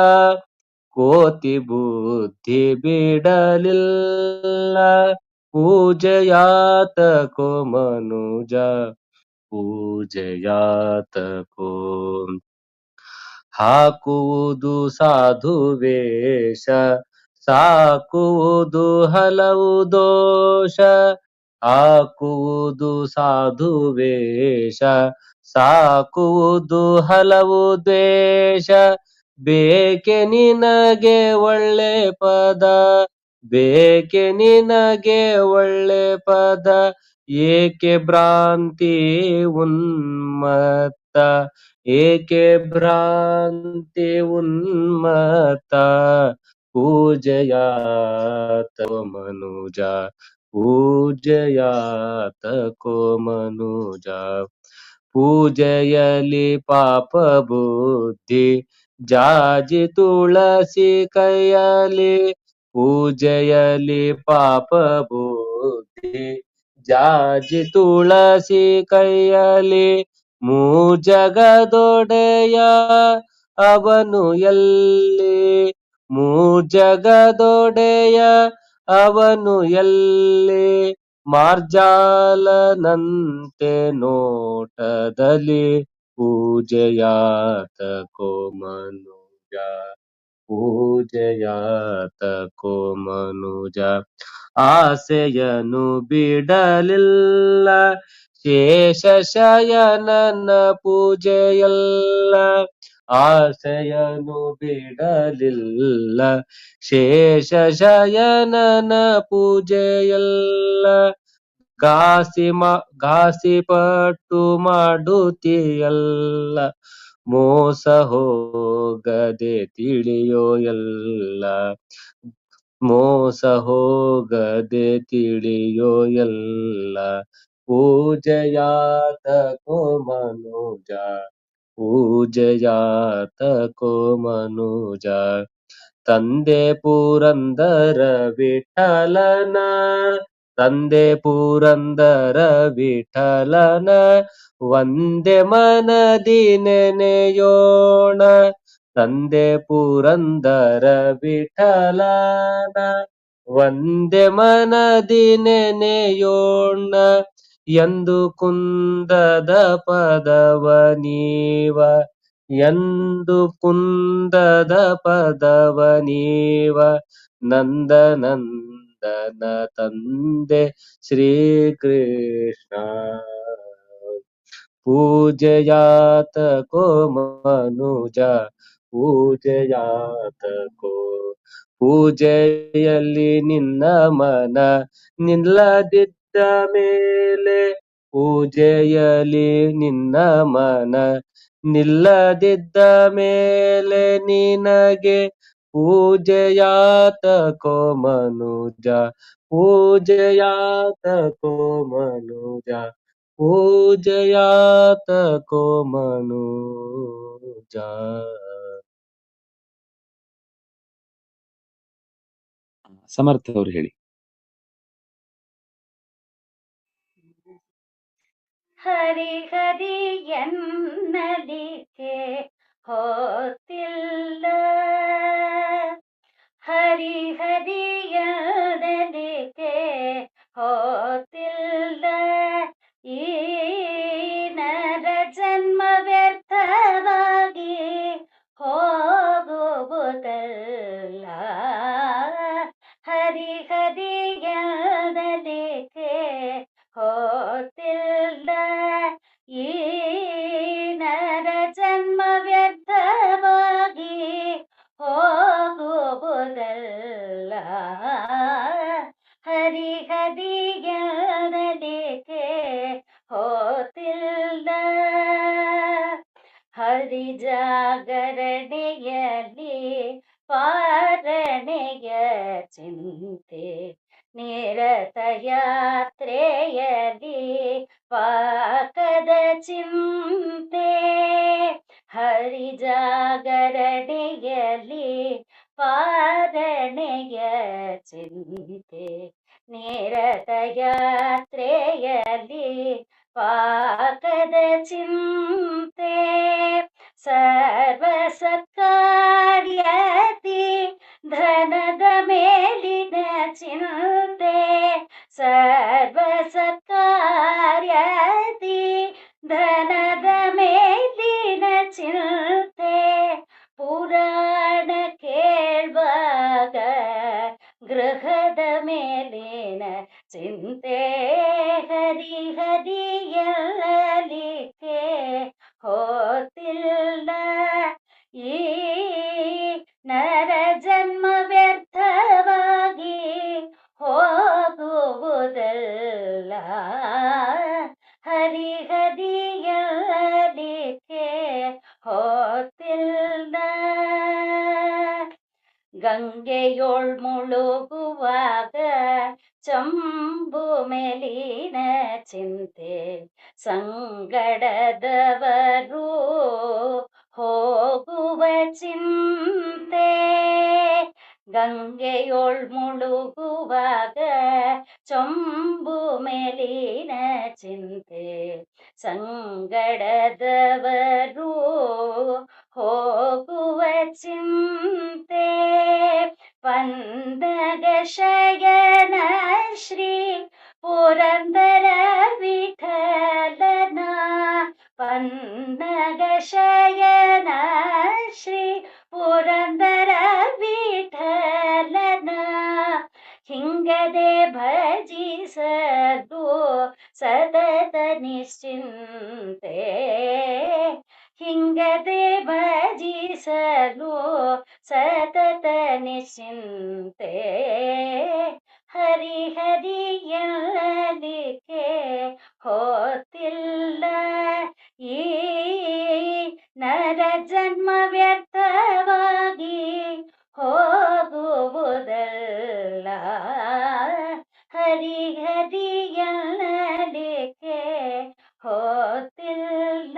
E: ಕೋತಿ ಬುದ್ಧಿ ಬಿಡಲಿಲ್ಲ ಪೂಜೆಯಾತಕೋ ಮನುಜ ಪೂಜೆಯಾತಕೋ ಹಾಕುವುದು ಸಾಧು ವೇಷ ಸಾಕುವುದು ಹಲವು ದೋಷ ಹಾಕುವುದು ಸಾಧು ವೇಷ ಸಾಕುವುದು ಹಲವು ದ್ವೇಷ ಬೇಕೆ ನಿನಗೆ ಒಳ್ಳೆ ಪದ ಬೇಕೆ ನಿನಗೆ ಒಳ್ಳೆ ಪದ ಏಕೆ ಭ್ರಾಂತಿ ಉನ್ಮತ್ತ ಏಕೆ ಭ್ರಾಂತಿ ಉನ್ಮತ್ತ ಪೂಜೆಯಾತಕೋ ಮನುಜ ಪೂಜೆಯಾತಕೋ ಮನುಜ ಪೂಜೆಯಲಿ ಪಾಪ ಬುದ್ಧಿ ಜಾಜಿ ತುಳಸಿ ಕೈಯಲಿ ಪೂಜೆಯಲಿ ಪಾಪ ಬುದ್ಧಿ ಜಾಜಿ ತುಳಸಿ ಕೈಯಲಿ ಮೂಜಗದೊಡೆಯ ಅವನು ಎಲ್ಲಿ ಮೂಜಗದೊಡೆಯ ಅವನು ಎಲ್ಲಿ ಮಾರ್ಜಾಲನಂತೆ ನೋಟದಲ್ಲಿ ಪೂಜೆಯಾತಕೋ ಮನುಜ ಪೂಜೆಯಾತಕೋ ಮನುಜ ಆಸೆಯನು ಬಿಡಲಿಲ್ಲ ಶೇಷಶಯನನ ಪೂಜೆಯಲ್ಲ ಆಸೆಯನು ಬಿಡಲಿಲ್ಲ ಶೇಷಶಯನನ ಪೂಜೆಯಲ್ಲ ಘಾಸಿಪಟ್ಟು ಮಾಡುತ್ತೀಯಲ್ಲ ಮೋಸ ಹೋಗದೆ ತಿಳಿಯೋ ಎಲ್ಲ ಮೋಸ ಹೋಗದೆ ತಿಳಿಯೋ ಎಲ್ಲ ಪೂಜೆಯಾತಕೋ ಮನುಜ ಪೂಜೆಯಾತಕೋ ಮನುಜ ತಂದೆ ಪುರಂದರ ವಿಠಲನ ತಂದೆ ಪುರಂದರ ವಿಠಲನ ವಂದೇ ಮನದಿ ನೆನೆಯೋಣ ತಂದೆ ಪುರಂದರ ವಿಠಲನ ವಂದೇ ಮನದಿ ನೆನೆಯೋಣ ಎಂದು ಕುಂದದ ಪದವ ನೀವ ಎಂದು ಕುಂದದ ಪದವ ನೀವ ನಂದನಂದನ ತಂದೆ ಶ್ರೀಕೃಷ್ಣ ಪೂಜೆಯಾತಕೋ ಮನುಜ ಪೂಜೆಯಾತಕೋ ಪೂಜೆಯಲ್ಲಿ ನಿನ್ನ ಮನ ನಿಲ್ಲದಿದ್ದ ಮೇಲೆ ಪೂಜೆಯಲ್ಲಿ ನಿನ್ನ ಮನ ನಿಲ್ಲದಿದ್ದ ಮೇಲೆ ನಿನಗೆ ಪೂಜೆಯಾತಕೋ ಮನುಜ ಪೂಜೆಯಾತಕೋ ಮನುಜ ಪೂಜೆಯಾತಕೋ ಮನುಜ.
A: ಸಮರ್ಥ ಅವ್ರು ಹೇಳಿ.
F: ಹರಿ ಹರಿ ಎನ್ನಲಿಕೆ ಹೋತಿಲ್ಲ ಹರಿಹರಿಯದಲಿಕೆ ಹೋತಿಲ್ಲ ಈ ನರ ಜನ್ಮ ವ್ಯರ್ಥವಾಗಿ ಹೋಗುವುದಲ್ಲ ಹರಿಹರಿಯದಲಿಕೆ ಹೋತಿಲ್ಲ ಈ ನರ ಜನ್ಮ ವ್ಯರ್ಥವಾಗಿ ಹೋಗುವುದಲ್ಲ ಹರಿಹರಿಯದಲಿಕೆ ಹೋತಿಲ್ಲ ಹರಿಜಾಗರಣೆಯಲ್ಲಿ ಪಾರಣೆಯ ಚಿಂತೆ ನಿರತ ಯಾತ್ರೆಯಲ್ಲಿ ಪಾಕದ ಚಿಂತೆ ಹರಿಜಾಗರಣೆಯಲ್ಲಿ ಪಾರಣೆಯ ಚಿಂತೆ ನಿರತ ಯಾತ್ರೆಯಲ್ಲಿ ಪಾಕದ ಚಿಂತೆ ಸರ್ವ ಸತ್ಕಾರ್ಯತಿ ಧನದ ಮೇಲಿನ ಚಿಂತೆ ಸರ್ವ ಸತ್ಕಾರ್ಯತಿ ಧನದ ಮೇಲಿನ ಚಿಂತೆ ಪುರಾಣ ಕೇಳುವಾಗ ಗೃಹದ ಮೇಲಿನ ಚಿಂತೆ ಹರಿಹರಿಯಲಿಕೆ ಹೋತಿಲ್ಲ ಈ ನರ ಜನ್ಮ ವ್ಯರ್ಥವಾಗಿ ಹೋಗುವುದಲ್ಲ ಹರಿಹರಿಯಲಿಕೆ ಹೋತಿಲ್ಲ ಗಂಗೆಯೊಳ್ ಮುಳುಗುವಾಗ ಚಂಬು ಮೇಲಿನ ಚಿಂತೆ ಸಂಗಡದವರು ಹೋಗುವ ಚಿಂತೆ ಗಂಗೆಯೊಳ್ ಮುಳುಗುವಾಗ ಚಂಬು ಮೇಲಿನ ಚಿಂತೆ ಸಂಗಡದವರು ಹೋಗುವ ಚಿಂತೆ ಪಂದಗ ಶಯನ ಶ್ರೀ ಪುರಂದರ ವಿಠಲನ ಪನ್ನಗ ಶಯನ ಶ್ರೀ ಪುರಂದರ ವಿಠಲನ ಹಿಂಗದೆ ಭಜಿಸಲು ಸತತ ನಿಶ್ಚಿಂತೆ ಹಿಂಗದೆ ಭಜಿಸಲು ಸತತ ನಿಶ್ಚಿಂತೆ ಹರಿಹರಿಯಲಿಕೆ ಹೋತಿಲ್ಲ ಈ ನರ ಜನ್ಮ ವ್ಯರ್ಥವಾಗಿ ಹೋಗುವುದಲ್ಲ ಹರಿಹರಿಯಲಿಕೆ ಹೋತಿಲ್ಲ.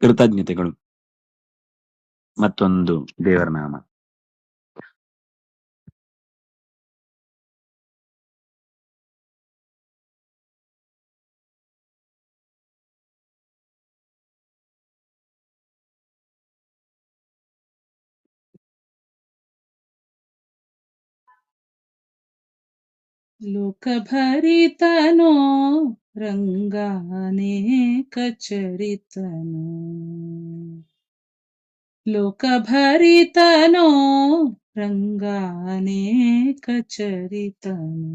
G: ಕೃತಜ್ಞತೆಗಳು. ಮತ್ತೊಂದು ದೇವರ ನಾಮ.
H: ಲೋಕಭರಿತನೋ ರಂಗಾನೇಕ ಚರಿತನೋ ಲೋಕಭರಿತನೋ ರಂಗಾನೇಕ ಚರಿತನೋ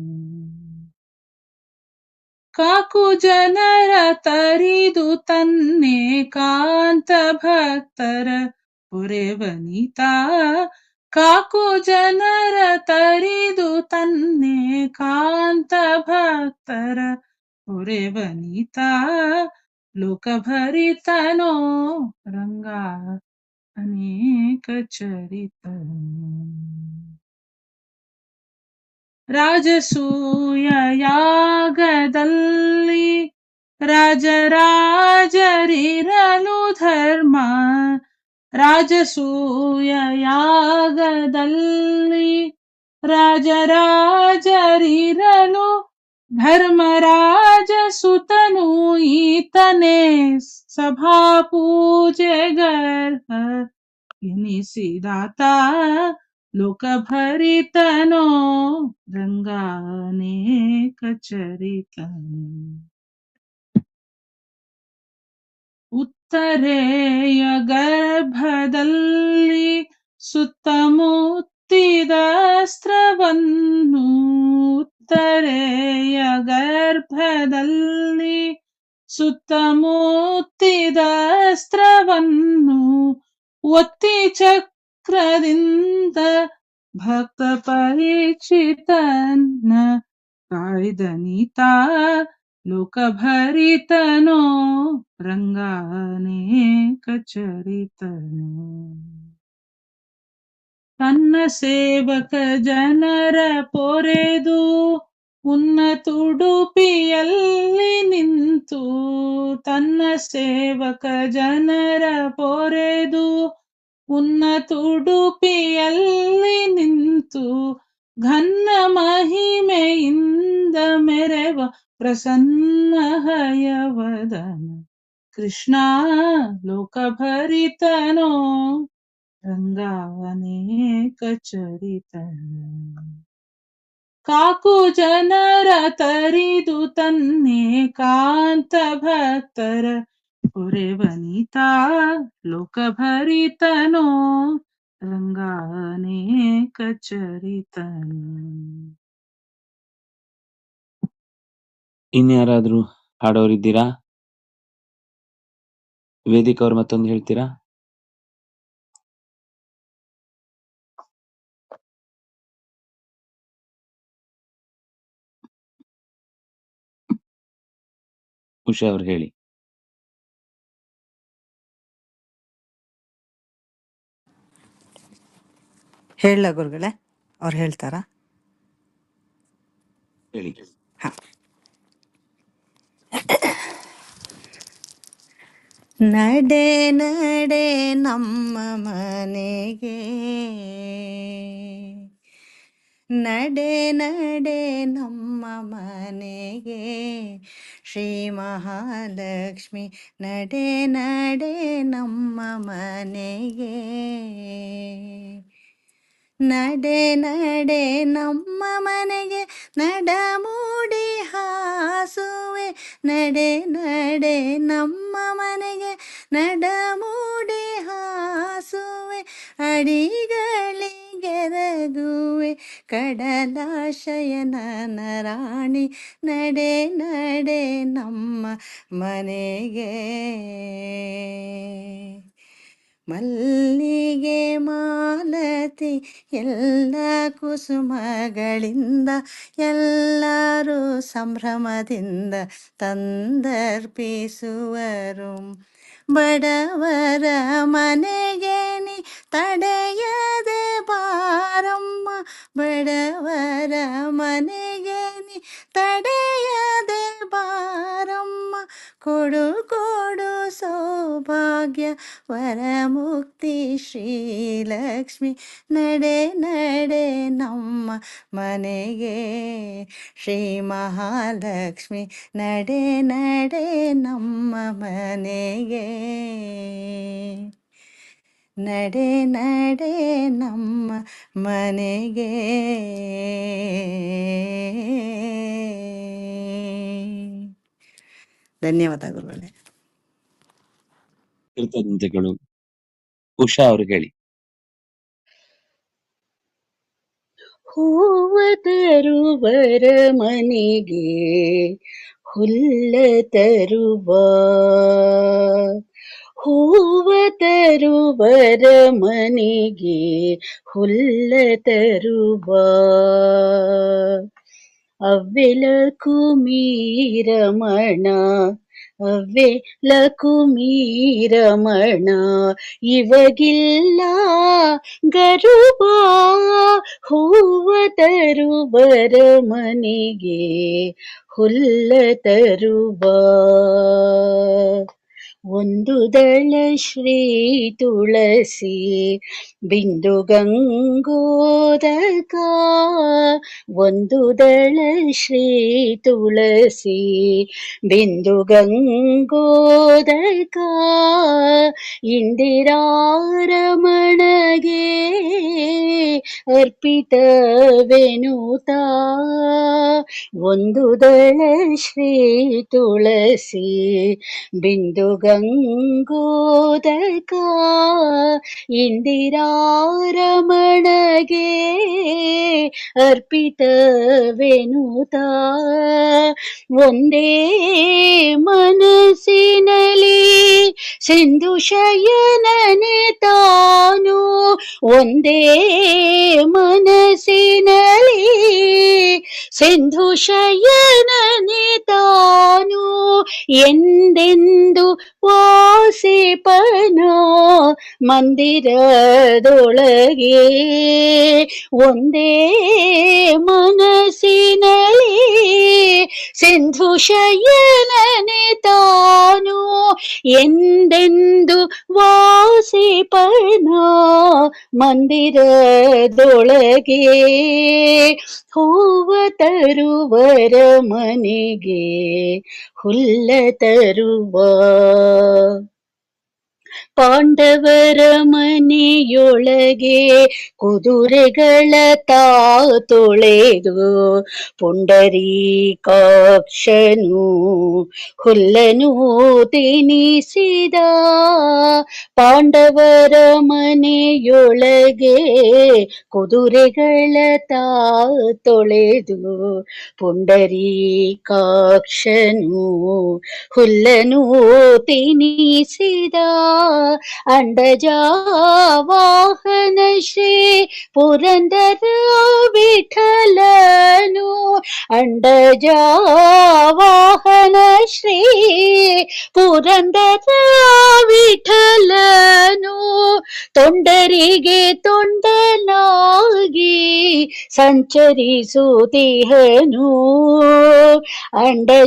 H: ಕಾಕು ಜನರ ತರಿದು ತನ್ನೇ ಕಾಂತ ಭಕ್ತರ ಪುರೆವನಿತಾ ಕಾಕು ಜನರ ತರಿದು ತನ್ನೇ ಕಾಂತ ಭಕ್ತರ ಪುರೆವನಿತಾ ಲೋಕಭರಿತನೋ ರಂಗ ಅನೇಕ ಚರಿತನೋ ರಾಜಸೂಯ ಯಾಗದಲ್ಲಿ ರಾಜರಾಜರಿರಲು ಧರ್ಮ ರಾಜಸೂಯ ಯಾಗದಲ್ಲಿ ರಾಜರಾಜರಿರಲು ಧರ್ಮರಾಜ ಸುತನು ಈತನೇ ಸಭಾಪೂಜೆಗರ್ಹ ಎನಿಸಿದಾತ ಲೋಕಭರಿತನೋ ರಂಗಾನೇಕ ಚರಿತನು. ಉತ್ತರೆಯ ಗರ್ಭದಲ್ಲಿ ಸುತ್ತಮುತ್ತಿದ ಅಸ್ತ್ರವನ್ನು, ಉತ್ತರೆಯ ಗರ್ಭದಲ್ಲಿ ಸುತ್ತಮುತ್ತಿದ ಅಸ್ತ್ರವನ್ನು ಒತ್ತಿ ಚಕ್ರದಿಂದ ಭಕ್ತ ಪರೀಕ್ಷಿತನ್ನ ಕಾಯ್ದನೀತ ಲೋಕಭರಿತನೋ ರಂಗಾನೇಕ ಚರಿತನು. ತನ್ನ ಸೇವಕ ಜನರ ಪೊರೆದು ಉನ್ನತುಡುಪಿಯಲ್ಲಿ ನಿಂತು, ತನ್ನ ಸೇವಕ ಜನರ ಪೊರೆದು ಉನ್ನತುಡುಪಿಯಲ್ಲಿ ನಿಂತು ಘನ್ನ ಮಹಿಮೆಯಿಂದ ಮೆರೆವ ಪ್ರಸನ್ನ ಹಯವದನ ಕೃಷ್ಣ ಲೋಕಭರಿತನೋ ರಂಗಾನೇಕ ಚರಿತನು. ಕಾಕು ಜನರ ತರಿದು ತನ್ನೇಕಾಂತ ಭಕ್ತರ ಪೊರೆವನಿತ ಲೋಕಭರಿತನೋ ರಂಗಾನೇಕ ಚರಿತನು.
A: ಇನ್ಯಾರಾದ್ರೂ ಹಾಡೋರಿದ್ದೀರಾ? ವೇದಿಕ ಅವ್ರು ಮತ್ತೊಂದು ಹೇಳ್ತೀರಾ? ಉಷಾ ಅವ್ರು ಹೇಳಿ.
D: ಹೇಳ ಗುರುಗಳೇ, ಅವ್ರು ಹೇಳ್ತಾರಾ?
A: ಹೇಳಿ.
D: ಹ. ನಡೆ ನಡೆ ನಮ್ಮ ಮನೆಗೆ, ನಡೆ ನಡೆ ನಮ್ಮ ಮನೆಗೆ ಶ್ರೀ ಮಹಾಲಕ್ಷ್ಮಿ, ನಡೆ ನಡೆ ನಮ್ಮ ಮನೆಗೆ. ನಡೆ ನಡೆ ನಮ್ಮ ಮನೆಗೆ ನಡಮೂಡಿ ಹಾಸುವೆ, ನಡೆ ನಡೆ ನಮ್ಮ ಮನೆಗೆ ನಡಮೂಡಿ ಹಾಸುವೆ, ಅಡಿಗಳಿಗೆರಗುವೆ ಕಡಲಾಶಯನ ರಾಣಿ, ನಡೆ ನಡೆ ನಮ್ಮ ಮನೆಗೆ. ಮಲ್ಲಿಗೆ ಮಾಲತಿ ಎಲ್ಲ ಕುಸುಮಗಳಿಂದ ಎಲ್ಲರೂ ಸಂಭ್ರಮದಿಂದ ತಂದರ್ಪಿಸುವರು. ಬಡವರ ಮನೆಗೆ ನೀ ತಡೆಯದೆ ಬಾರಮ್ಮ, ಬಡವರ ಮನೆಗೆ ನೀ ತಡೆಯದೆ ಬಾರಮ್ಮ, ಕೊಡು ಕೊಡು ಸೌಭಾಗ್ಯ ವರಮುಕ್ತಿ ಶ್ರೀಲಕ್ಷ್ಮಿ, ನಡೆ ನಡೆ ನಮ್ಮ ಮನೆಗೆ ಶ್ರೀ ಮಹಾಲಕ್ಷ್ಮಿ, ನಡೆ ನಡೆ ನಮ್ಮ ಮನೆಗೆ. ನಡೆ ನಡೆ ನಮ್ಮ ಮನೆಗೆ. ಧನ್ಯವಾದ ಗುರುಗಳೇ.
A: ಕೃತಜ್ಞತೆಗಳು. ಉಷಾ ಅವ್ರು ಹೇಳಿ.
G: ಹೂವ ತರುವರ ಮನೆಗೆ ಹುಲ್ಲ ತರುವ, ಹೂವ ತರುವರ ಮನೆಗೆ ಹುಲ್ಲ ತರುವ, ಅವ್ವೆಲ ಕುಮೀರಮಣ ಅವ್ವೆಲ ಕುಮೀರಮಣ ಇವಗಿಲ್ಲ ಗರುಬ, ಹೂವ ತರುವರ ಮನೆಗೆ ಹುಲ್ಲ ತರುವ. ಒಂದು ದಳ ಶ್ರೀ ತುಳಸಿ ಬಿಂದು ಗಂಗೋದಕ ಒಂದು ದಳ ಶ್ರೀ ತುಳಸಿ ಬಿಂದು ಗಂಗೋದಕ ಇಂದಿರಾರಮಣಗೆ ಅರ್ಪಿತವೆನುತಾ ಒಂದು ದಳ ಶ್ರೀ ತುಳಸಿ ಬಿಂದು ಗಂಗೋದಕ ಇಂದಿರಾರಮಣಗೆ ಅರ್ಪಿತವೆನುತಾ ಒಂದೇ ಮನಸ್ಸಿನಲ್ಲಿ ಸಿಂಧು ಶಯನನೆ ತಾನು ಒಂದೇ ಮನಸ್ಸಿನಲ್ಲಿ ಸಿಂಧು ಶಯನನೆ ತಾನು ಎಂದೆಂದು ವಾಸಿಪನ ಮಂದಿರದೊಳಗೆ ಒಂದೇ ಮನಸ್ಸಿನಲ್ಲಿ ಸಿಂಧು ಶಯನನೆ ತಾನು ಎಂದೆಂದು ವಾಸಿಪನ ಮಂದಿರದೊಳಗೆ ಹೂವ ತರುವರ ಮನೆಗೆ ಹುಲ್ಲ ತರುವ ಪಾಂಡವರ ಮನೆಯೊಳಗೆ ಕುದುರೆಗಳ ತಾ ತೊಳೆದು ಪುಂಡರೀಕಾಕ್ಷನು ಹುಲ್ಲನು ತಿನಿಸಿದ ಪಾಂಡವರ ಮನೆಯೊಳಗೆ ಕುದುರೆಗಳ ತಾ ತೊಳೆದು ಪುಂಡರೀಕಾಕ್ಷನು ಹುಲ್ಲನು ತಿನಿಸಿದ ಅಂಡಜವಾಹನ ಶ್ರೀ ಪುರಂದರ ವಿಠಲನು ಅಂಡಜವಾಹನ ಶ್ರೀ ಪುರಂದರ ವಿಠಲನು ತೊಂಡರಿಗೆ ತೊಂಡನಾಗಿ ಸಂಚರಿಸುತ್ತಿಹನು ಅಂಡಜವಾಹನ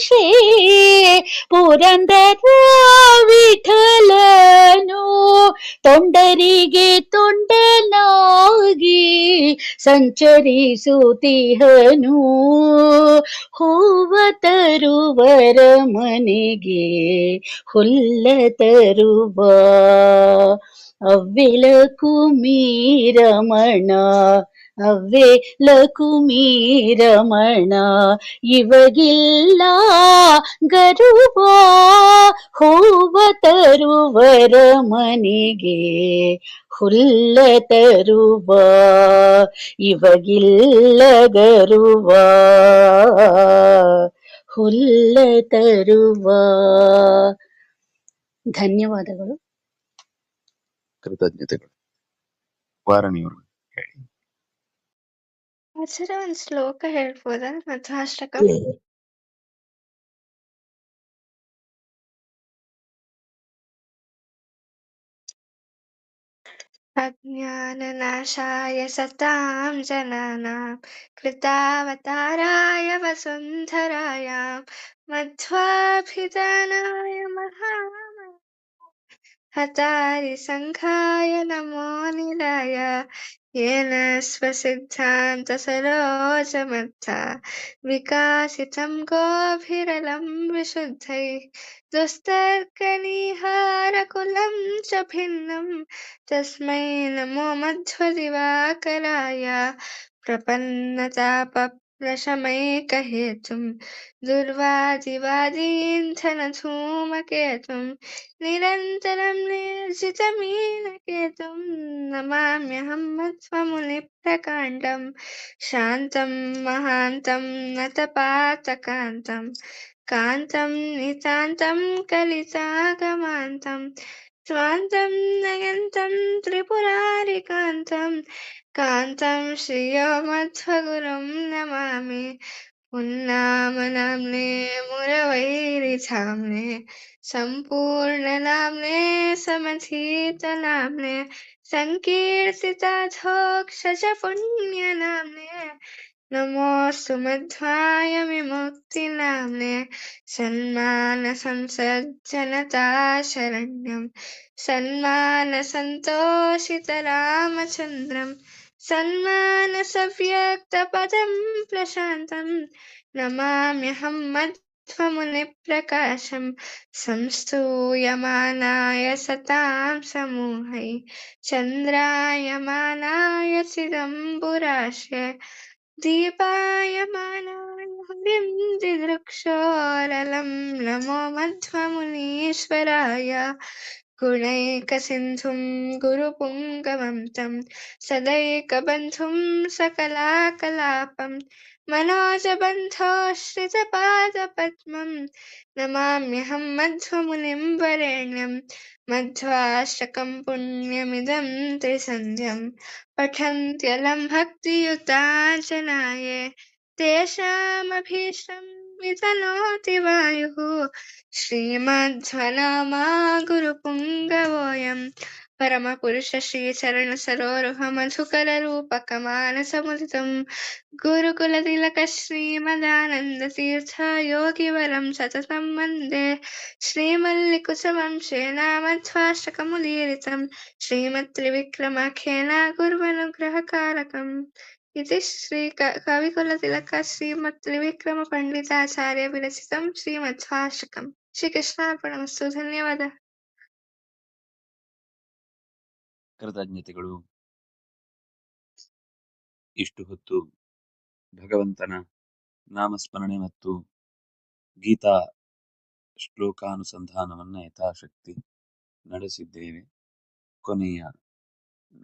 G: ಶ್ರೀ ಪುರಂದರ ವಿಠಲನು ತೊಂಡರಿಗೆ ತೊಂಡನಾಗಿ ಸಂಚರಿಸುತ್ತಿಹನು ಹೂವ ತರುವರ ಮನೆಗೆ ಹುಲ್ಲ ತರುವ ಅವ್ವೆ ಲಕುಮಿ ರಮಣ ಅವ್ವೆ ಲಕುಮಿ ರಮಣ ಇವಗಿಲ್ಲ ಗರುವ ಹೂವ ತರುವರ ಮನೆಗೆ ಹುಲ್ಲ ತರುವ ಇವಗಿಲ್ಲ ಗರುವ ಹುಲ್ಲ ತರುವ. ಧನ್ಯವಾದಗಳು.
I: ಕೃತಜ್ಞತೆಗಳು. ವಾರಣಿಯವರು ಹೇಳಿ.
B: ಆಚಾರ್ಯ ಒಂದ್ ಶ್ಲೋಕ ಹೇಳ್ಬೋದಾ? ಮಧ್ವಾಷ್ಟಕ. अज्ञाननाशाय सतां जनानां कृतावताराय वसुन्धरायां मध्वाभिधानाय हतारि संघाय नमो निराय येन स्वसिद्धान्तसरोजमर्था विकासितं गोभिरलं विशुद्धैः दुस्तर्कनिहारकुलं च भिन्नं तस्मै नमो मध्वदिवाकराय प्रपन्नतापप्रशमैकहेतुं दुर्वादिवादीन्धनधूमकेतुं निरन्तरं निर्जितमीनकेतुं नमाम्यहं मध्वमुनिप्रकाण्डं शान्तं महान्तं नतपातकान्तं कान्तं नितान्तं कलितागमान्तं स्वान्तं नयन्तं त्रिपुरारिकान्तं कान्तं श्रियो मध्वगुरुं नमामि उन्नामनाम्ने मुरवैरिधाम्ने सम्पूर्णनाम्ने समधीतनाम्ने सङ्कीर्तिताधोक्षज पुण्यनाम्ने नमोऽस्तु मध्वाय विमुक्तिनाम्ने सन्मानसंसज्जनता शरण्यं सन्मानसन्तोषितरामचन्द्रं सन्मानसव्यक्तपदं प्रशान्तं नमाम्यहं मध्वमुनिप्रकाशं संस्तूयमानाय सतां समूहै चन्द्रायमानाय चिदम्बुराशे दीपायमानाय हरिं दिदृक्षोरलं नमो मध्वमुनीश्वराय गुणैकसिन्धुं गुरुपुङ्गवं तं सदैकबन्धुं सकलाकलापं मनोजबन्धोश्रितपादपद्मं नमाम्यहं मध्वमुनिं वरेण्यं मध्वाष्टकं पुण्यमिदं त्रिसन्ध्यं पठन्त्यलं भक्तियुक्तार्चनाय तेषामभीष्टं वितनोति वायुः श्रीमध्वनामा गुरुपुङ्गवोऽयं परमपुरुषश्रीचरणसरोरुहमधुकररूपकमानसमुदितं गुरुकुलतिलक श्रीमदानन्दतीर्थ योगिवरं सततं वन्दे श्रीमल्लिकुसवंशेनामध्वाष्टकमुदीरितं श्रीमत्त्रिविक्रमाख्येन गुर्वनुग्रहकारकम् इति कविकुलतिलक श्रीमत्त्रिविक्रमपण्डिताचार्य विरचितं श्रीमध्वाष्टकम् ಶ್ರೀಕೃಷ್ಣಾರ್ಪಣಮಸ್ತು. ಧನ್ಯವಾದ.
J: ಕೃತಜ್ಞತೆಗಳು. ಇಷ್ಟು ಹೊತ್ತು ಭಗವಂತನ ನಾಮಸ್ಮರಣೆ ಮತ್ತು ಗೀತಾ ಶ್ಲೋಕಾನುಸಂಧಾನವನ್ನ ಯಥಾಶಕ್ತಿ ನಡೆಸಿದ್ದೇವೆ. ಕೊನೆಯ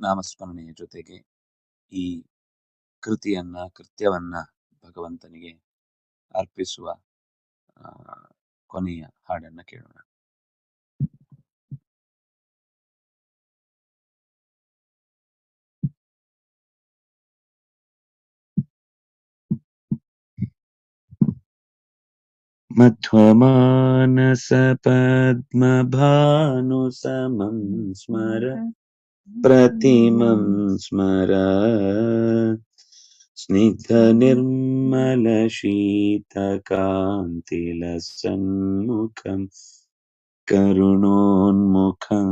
J: ನಾಮಸ್ಮರಣೆಯ ಜೊತೆಗೆ ಈ ಕೃತ್ಯವನ್ನ ಭಗವಂತನಿಗೆ ಅರ್ಪಿಸುವ ಕೊನೆಯ ಹಾಡನ್ನ ಕೇಳೋಣ. ಮಧ್ವಮಾನಸ ಪದ್ಮಭಾನುಸಮಂ ಸ್ಮರ ಪ್ರತಿಮಂ ಸ್ಮರ ಸ್ನಿಗ್ಧ ನಿರ್ಮಲ ಶೀತಕಾಂತಿಲಸನ್ಮುಖಂ ಕರುಣೋನ್ಮುಖಂ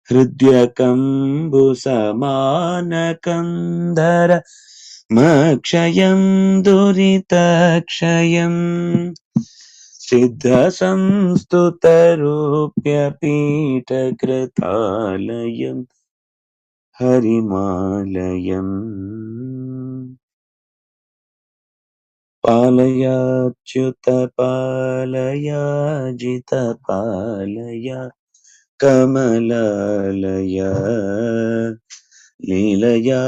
J: ಹೃದ್ಯಕಂಬುಸಮಾನಕಂಧರ ಮಕ್ಷಯಂ ದುರಿತಕ್ಷಯಂ ಸಿದ್ಧಸಂಸ್ತುತರೂಪ್ಯಪೀಠಕೃತಾಲಯಂ ಹರಿಮಾಲಯಂ ಪಾಲಯಾಚ್ಯುತ ಪಾಲಯಾಜಿತ ಪಾಲಯ ಕಮಲಾಲಯ ಲೀಲಯಾ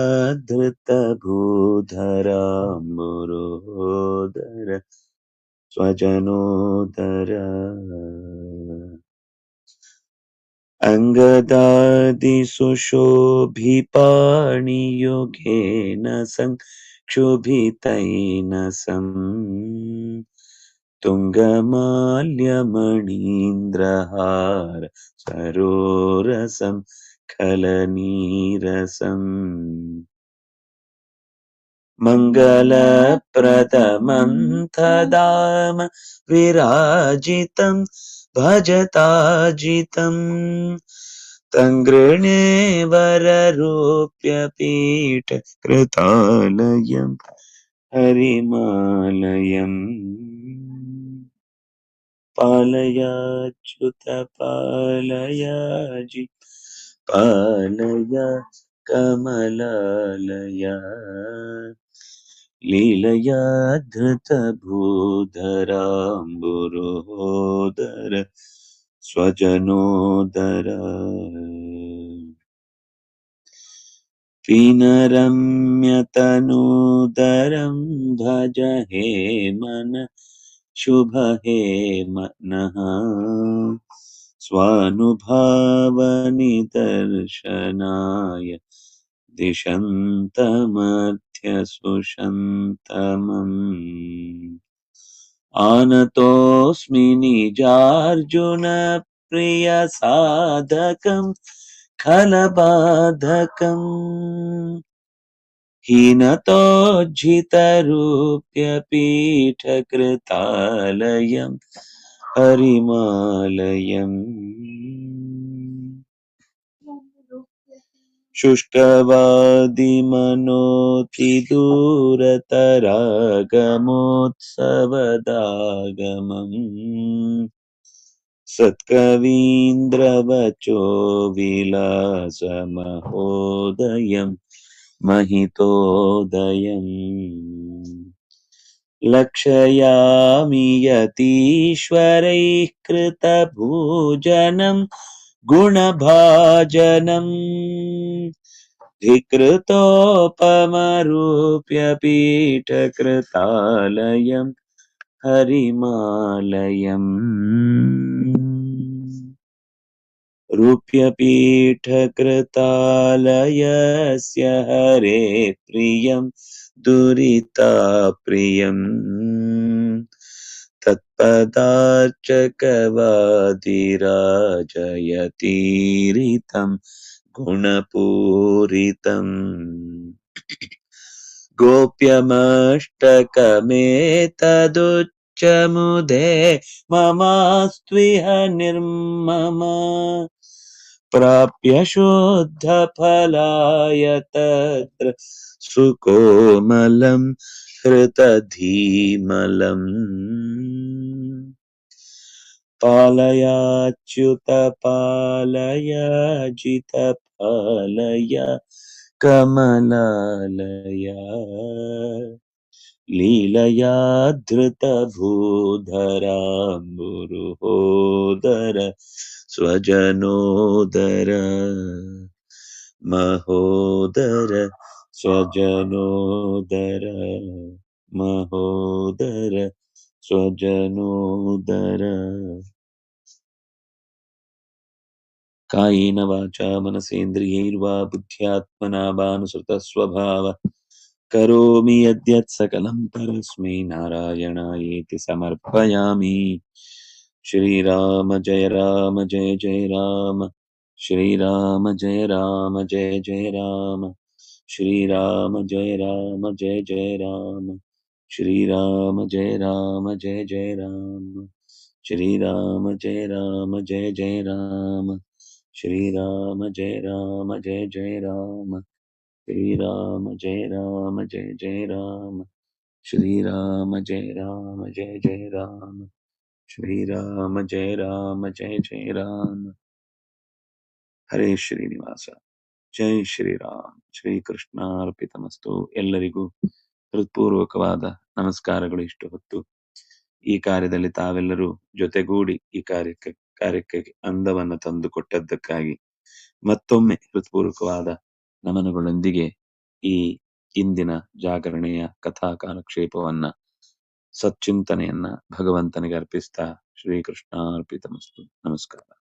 J: ಧೃತಭೂಧರಾಂಬುರೋದರ ಸ್ವಜನೋದರ ಅಂಗದಾದಿ ಸುಶೋಭಿಪಾಣಿಯುಗೇನ ಸಂಕ್ಷುಭಿತೈನ ಸಂ ತುಂಗಮಾಲ್ಯಮಣೀಂದ್ರಹಾರ ಸರೋರಸಂ ಖಲನೀರಸಂ ಮಂಗಲಪ್ರದಮಂಥದಾಮ ವಿರಾಜಿತಂ ಭಜತಾಜಿತಂ ತಂಗೃಣೇ ವರರೂಪ್ಯಪೀಠ ಕೃತಾಲಯಂ ಹರಿಮಾಲಯಂ ಪಾಲಯಾಚ್ಯುತ ಪಾಲಯಾಜಿ ಪಾಲಯ ಕಮಲಾಲಯ ಲೀಲಯಾ ಧೃತಭೂಧರಾಂಬುರೋದರ ಸ್ವಜನೋದರ ಪೀನರಮ್ಯತನೂದರಂ ಭಜ ಹೇಮನ ಶುಭ ಹೇಮನಃ ಸ್ವಾನುಭಾವನಿದರ್ಶನಾಯ ದಿಶಂತಮಧ್ಯ ಸುಶಂತಮಂ ಆನತೋಸ್ಮಿ ನಿಜಾರ್ಜುನ ಪ್ರಿಯ ಸಾಧಕಂ ಖಲಬಾಧಕಂ हीनतोज्झितरूप्यपीठकृतालयम् हरिमालयम् शुष्कवादिमनोतिदूरतरागमोत्सवदागमम् सत्कवीन्द्रवचो विलासमहोदयम् महितोदयम् लक्षयामि यतीश्वरैः कृतभूजनम् गुणभाजनम् धिकृतोपमरूप्यपीठकृतालयम् हरिमालयम् रूप्यपीठकृतालयस्य हरे प्रियम् दुरिताप्रियम् तत्पदार्चकवादिराजयतीरितम् गुणपूरितम् गोप्यमष्टकमेतदुच्चमुदे ममास्त्विह निर्मम प्राप्य शुद्धफलाय तत्र सुकोमलम् हृतधीमलम् पालयाच्युत पालय जितफलय कमलालय लीलया धृतभूधराम्बुरुहोदर स्वजनोदर महोदर स्वजनोदर महोदर स्वजनोदर कायेन वाचा मनसेन्द्रियैर्वा बुद्ध्यात्मना वानुसृतस्वभाव करोमि यद्यत् सकलं परस्मै नारायणायेति समर्पयामि। श्रीराम जय राम जय जय राम, श्रीराम जय राम जय जय राम, श्रीराम जय राम जय जय राम, श्रीराम जय राम जय जय राम, श्रीराम जय राम जय जय राम, श्रीराम जय राम जय जय राम, श्रीराम जय राम जय जय राम, श्रीराम जय राम जय जय राम, श्रीराम जय राम जय जय राम। ಹರೇ ಶ್ರೀನಿವಾಸ. ಜೈ ಶ್ರೀರಾಮ್. ಶ್ರೀಕೃಷ್ಣಾರ್ಪಿತಮಸ್ತು. ಎಲ್ಲರಿಗೂ ಹೃತ್ಪೂರ್ವಕವಾದ ನಮಸ್ಕಾರಗಳು. ಇಷ್ಟು ಹೊತ್ತು ಈ ಕಾರ್ಯದಲ್ಲಿ ತಾವೆಲ್ಲರೂ ಜೊತೆಗೂಡಿ ಈ ಕಾರ್ಯಕ್ಕೆ ಅಂದವನ್ನು ತಂದು ಕೊಟ್ಟದ್ದಕ್ಕಾಗಿ ಮತ್ತೊಮ್ಮೆ ಹೃತ್ಪೂರ್ವಕವಾದ ನಮನಗಳೊಂದಿಗೆ ಈ ಇಂದಿನ ಜಾಗರಣೆಯ ಕಥಾ ಕಾಲಕ್ಷೇಪವನ್ನ ಸಚ್ಚಿಂತನೆಯನ್ನ ಭಗವಂತನಿಗೆ ಅರ್ಪಿಸ್ತಾ ಶ್ರೀಕೃಷ್ಣಾರ್ಪಿತಮಸ್ತು. ನಮಸ್ಕಾರ.